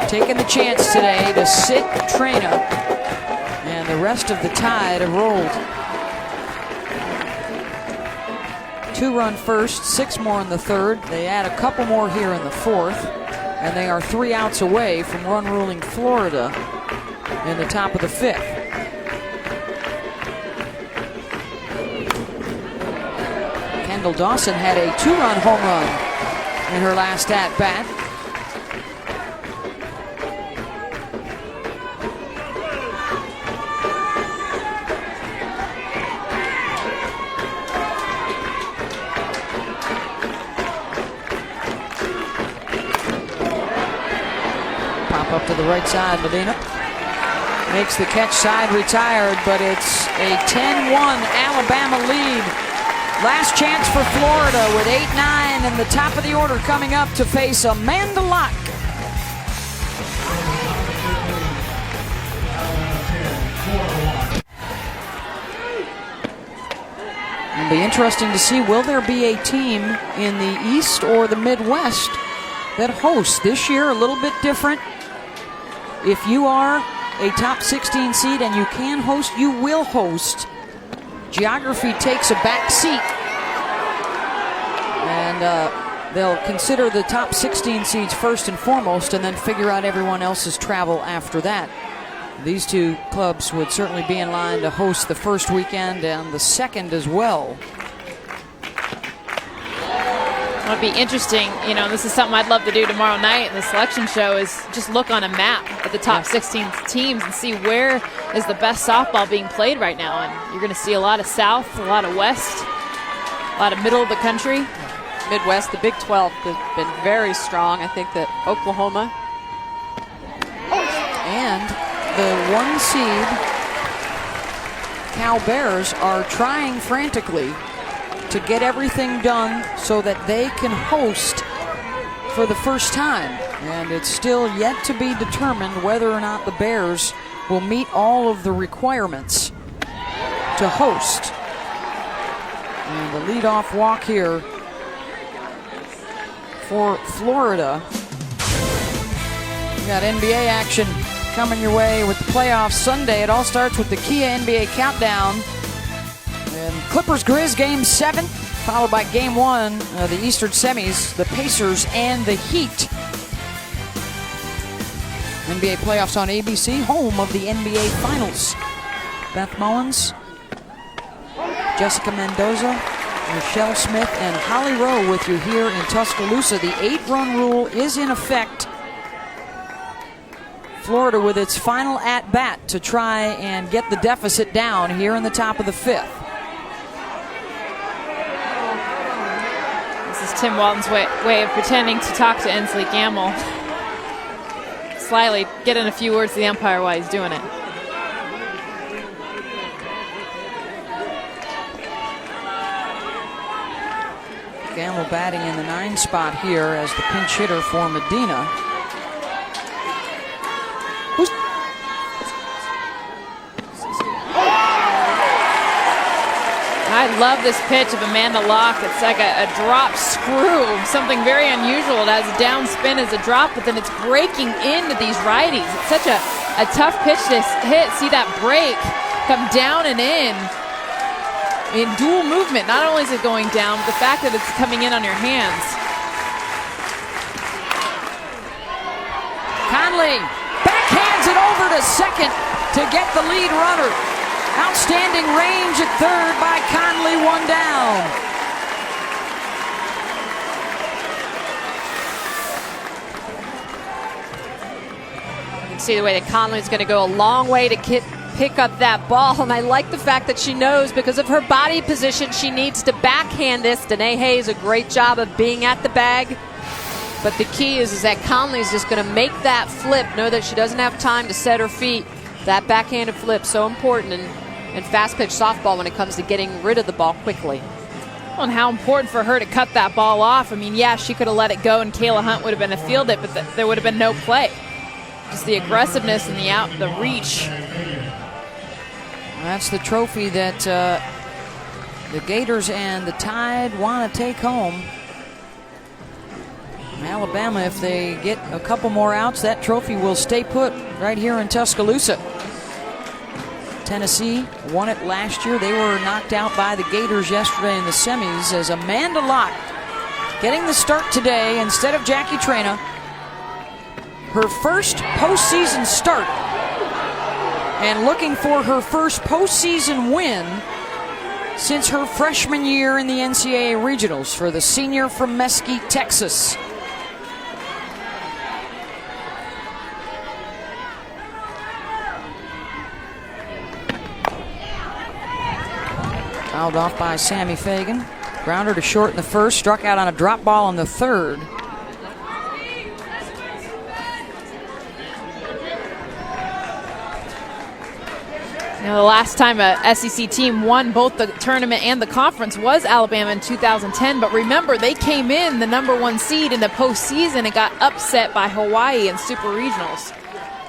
taking the chance today to sit Trina. And the rest of the Tide have rolled. 2-run first, 6 more in the third. They add a couple more here in the fourth. And they are 3 outs away from run-ruling Florida in the top of the fifth. Kendall Dawson had a 2-run home run in her last at-bat. Pop up to the right side, Medina. Makes the catch, side retired, but it's a 10-1 Alabama lead. Last chance for Florida with 8-9 in the top of the order coming up to face Amanda Locke. It'll be interesting to see, will there be a team in the East or the Midwest that hosts? This year a little bit different. If you are a top 16 seed and you can host, you will host. Geography takes a back seat, and they'll consider the top 16 seeds first and foremost, and then figure out everyone else's travel after that. These two clubs would certainly be in line to host the first weekend and the second as well. It would be interesting, you know, this is something I'd love to do tomorrow night in the selection show, is just look on a map at the top 16 teams and see where is the best softball being played right now. And you're going to see a lot of South, a lot of West, a lot of middle of the country. Midwest, the Big 12 has been very strong. I think that Oklahoma. And the 1 seed Cal Bears are trying frantically to get everything done so that they can host for the first time. And it's still yet to be determined whether or not the Bears will meet all of the requirements to host. And the leadoff walk here for Florida. We got NBA action coming your way with the playoffs Sunday. It all starts with the Kia NBA Countdown. And Clippers-Grizz Game 7, followed by Game 1, the Eastern semis, the Pacers and the Heat. NBA playoffs on ABC, home of the NBA Finals. Beth Mullins, Jessica Mendoza, Michelle Smith, and Holly Rowe with you here in Tuscaloosa. The 8-run rule is in effect. Florida with its final at-bat to try and get the deficit down here in the top of the fifth. Tim Walton's way of pretending to talk to Ensley Gamble. Slyly get in a few words to the umpire while he's doing it. Gamble batting in the 9 spot here as the pinch hitter for Medina. I love this pitch of Amanda Locke. It's like a drop screw, something very unusual. It has a down spin as a drop, but then it's breaking into these righties. It's such a tough pitch to hit. See that break come down and in dual movement. Not only is it going down, but the fact that it's coming in on your hands. Conley backhands it over to second to get the lead runner. Outstanding range at third by Conley, one down. You can see the way that Conley's going to go a long way to pick up that ball, and I like the fact that she knows because of her body position she needs to backhand this. Danae Hayes, a great job of being at the bag, but the key is that Conley's just going to make that flip, know that she doesn't have time to set her feet. That backhanded flip, so important in fast pitch softball when it comes to getting rid of the ball quickly. Well, and how important for her to cut that ball off. I mean, yeah, she could have let it go and Kayla Hunt would have been to field it, but there would have been no play. Just the aggressiveness and the reach. That's the trophy that the Gators and the Tide want to take home. Alabama, if they get a couple more outs, that trophy will stay put right here in Tuscaloosa. Tennessee won it last year. They were knocked out by the Gators yesterday in the semis as Amanda Locke getting the start today instead of Jackie Traina. Her first postseason start and looking for her first postseason win since her freshman year in the NCAA regionals for the senior from Mesquite, Texas. Fouled off by Sammy Fagan. Grounder to short in the first, struck out on a drop ball in the third. You know, the last time a SEC team won both the tournament and the conference was Alabama in 2010. But remember, they came in the #1 seed in the postseason and got upset by Hawaii in Super Regionals.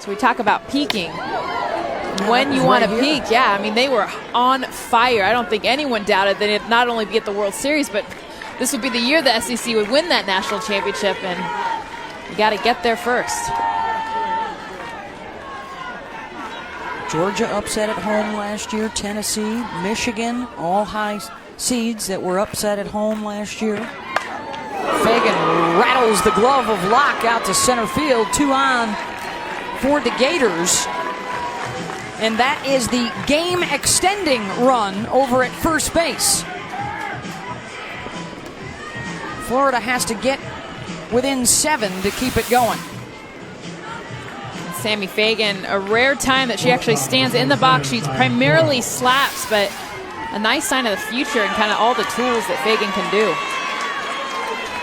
So we talk about peaking. When you want to peak, yeah, I mean, they were on fire. I don't think anyone doubted that it'd not only be at the World Series, but this would be the year the SEC would win that national championship, and you got to get there first. Georgia upset at home last year. Tennessee, Michigan, all high seeds that were upset at home last year. Fagan rattles the glove of Locke out to center field. 2 on for the Gators. And that is the game-extending run over at first base. Florida has to get within 7 to keep it going. Sammy Fagan, a rare time that she actually stands in the box. She's primarily slaps, but a nice sign of the future and kind of all the tools that Fagan can do.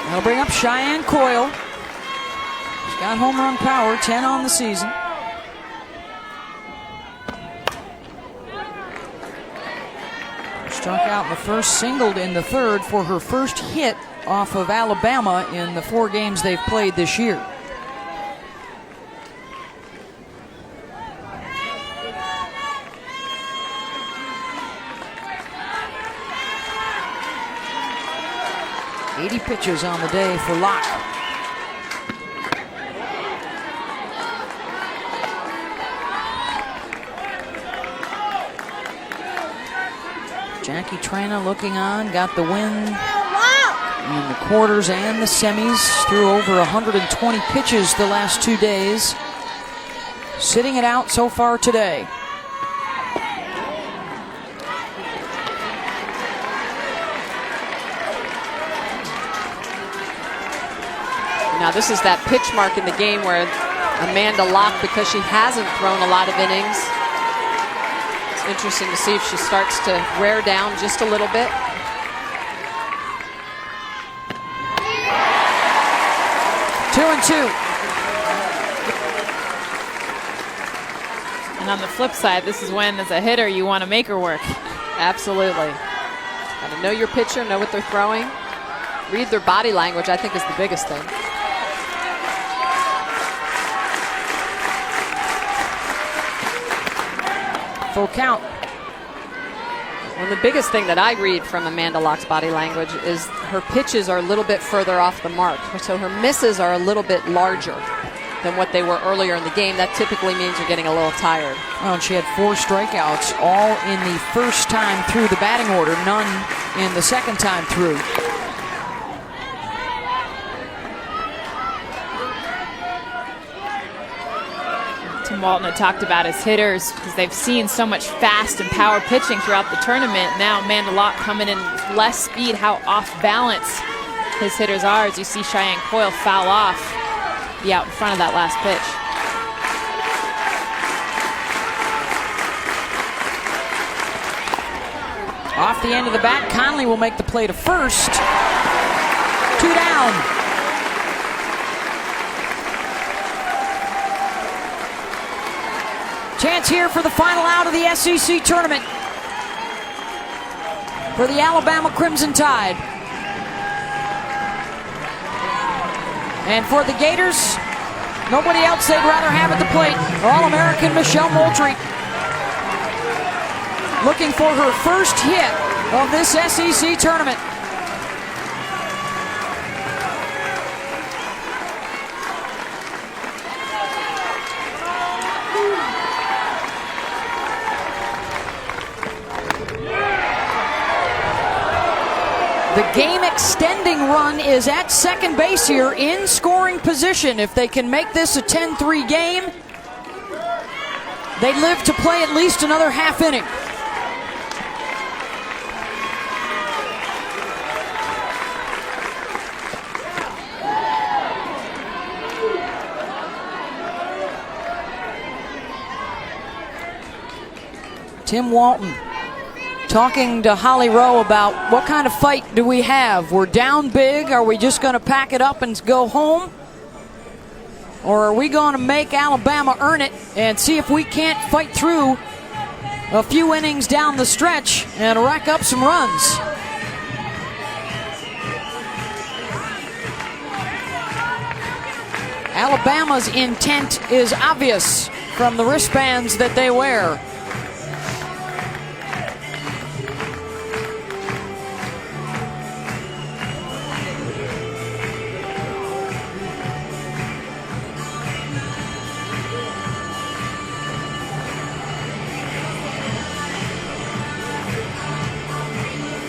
They'll bring up Cheyenne Coyle. She's got home run power, 10 on the season. Struck out in the first, singled in the third for her first hit off of Alabama in the 4 games they've played this year. Pitches on the day for Locke. Jackie Traina looking on, got the win in the quarters and the semis, threw over 120 pitches the last 2 days. Sitting it out so far today. Now this is that pitch mark in the game where Amanda Locke, because she hasn't thrown a lot of innings, it's interesting to see if she starts to wear down just a little bit. Two and two. And on the flip side, this is when, as a hitter, you want to make her work. Absolutely. Got to know your pitcher, know what they're throwing. Read their body language, I think, is the biggest thing. Full count. Well, the biggest thing that I read from Amanda Locke's body language is her pitches are a little bit further off the mark. So her misses are a little bit larger than what they were earlier in the game. That typically means you're getting a little tired. Well, and she had 4 strikeouts, all in the first time through the batting order, none in the second time through. Tim Walton had talked about his hitters because they've seen so much fast and power pitching throughout the tournament. Now Amanda Locke coming in less speed, how off balance his hitters are. As you see Cheyenne Coyle foul off, be out in front of that last pitch. Off the end of the bat, Conley will make the play to first. 2 down. Chance here for the final out of the SEC tournament for the Alabama Crimson Tide. And for the Gators, nobody else they'd rather have at the plate. All-American Michelle Moultrie, looking for her first hit of this SEC tournament. The game extending run is at second base here in scoring position. If they can make this a 10-3 game, they live to play at least another half inning. Tim Walton talking to Holly Rowe about what kind of fight do we have? We're down big. Are we just going to pack it up and go home? Or are we going to make Alabama earn it and see if we can't fight through a few innings down the stretch and rack up some runs? Alabama's intent is obvious from the wristbands that they wear.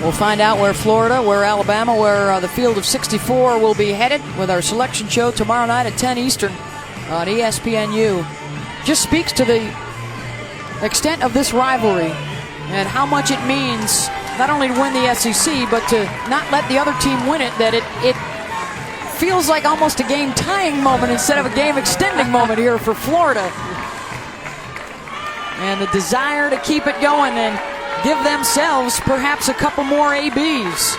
We'll find out where Florida, where Alabama, where the field of 64 will be headed with our selection show tomorrow night at 10 Eastern on ESPNU. Just speaks to the extent of this rivalry and how much it means not only to win the SEC, but to not let the other team win it, that it feels like almost a game-tying moment instead of a game-extending moment here for Florida. And the desire to keep it going and give themselves perhaps a couple more ABs,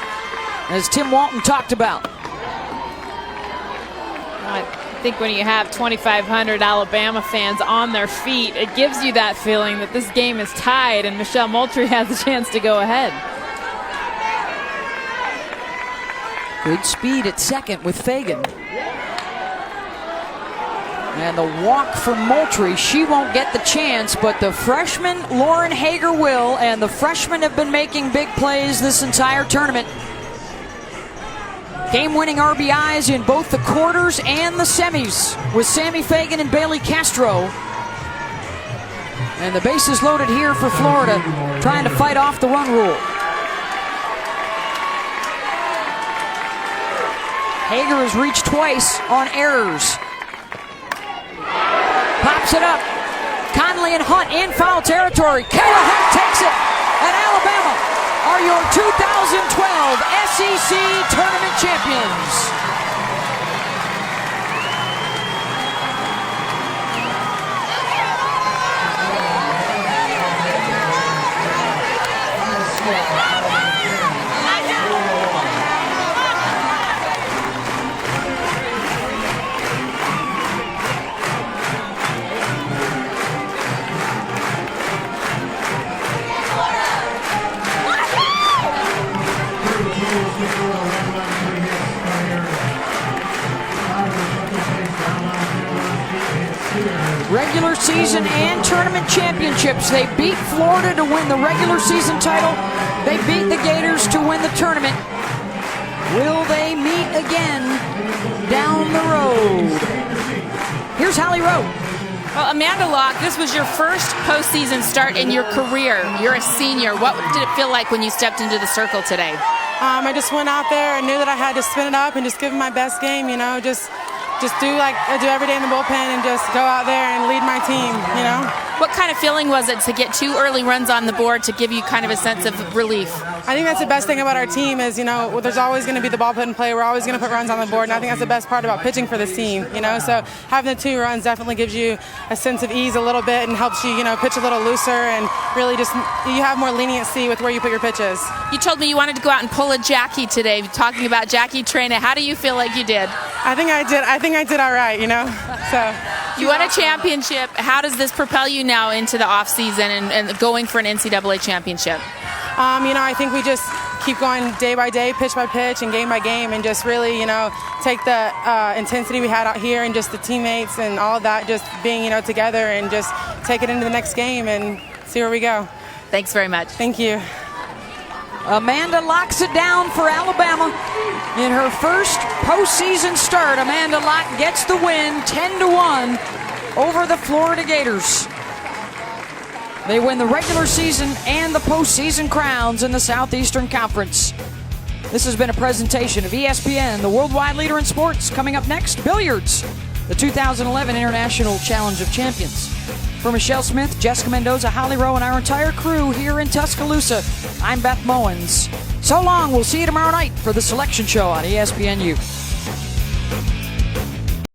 as Tim Walton talked about. I think when you have 2,500 Alabama fans on their feet, it gives you that feeling that this game is tied and Michelle Moultrie has a chance to go ahead. Good speed at second with Fagan. And the walk for Moultrie, she won't get the chance, but the freshman Lauren Hager will, and the freshmen have been making big plays this entire tournament. Game-winning RBIs in both the quarters and the semis with Sammy Fagan and Bailey Castro. And the bases loaded here for Florida, trying to fight off the run rule. Hager has reached twice on errors. Pops it up. Conley and Hunt in foul territory. Kayla Hunt takes it. And Alabama are your 2012 SEC Tournament champions. Regular season and tournament championships. They beat Florida to win the regular season title. They beat the Gators to win the tournament. Will they meet again down the road? Here's Holly Rowe. Well, Amanda Locke, this was your first postseason start in your career. You're a senior. What did it feel like when you stepped into the circle today? I just went out there and knew that I had to spin it up and just give my best game, just just do like I do every day in the bullpen and just go out there and lead my team, you know. What kind of feeling was it to get 2 early runs on the board to give you kind of a sense of relief? I think that's the best thing about our team is, you know, there's always going to be the ball put in play. We're always going to put runs on the board, and I think that's the best part about pitching for this team, you know. So having the 2 runs definitely gives you a sense of ease a little bit and helps you, you know, pitch a little looser and really just you have more leniency with where you put your pitches. You told me you wanted to go out and pull a Jackie today, talking about Jackie Traina. How do you feel like you did? I think I did all right, you know. So you won a championship. How does this propel you now into the off season and going for an NCAA championship? You know, I think we just keep going day by day, pitch by pitch, and game by game, and just really, you know, take the intensity we had out here and just the teammates and all of that, just being, you know, together and just take it into the next game and see where we go. Thanks very much. Thank you. Amanda locks it down for Alabama. In her first postseason start, Amanda Locke gets the win 10-1 over the Florida Gators. They win the regular season and the postseason crowns in the Southeastern Conference. This has been a presentation of ESPN, the worldwide leader in sports. Coming up next, billiards, the 2011 International Challenge of Champions. For Michelle Smith, Jessica Mendoza, Holly Rowe, and our entire crew here in Tuscaloosa, I'm Beth Mowens. So long. We'll see you tomorrow night for the Selection Show on ESPNU.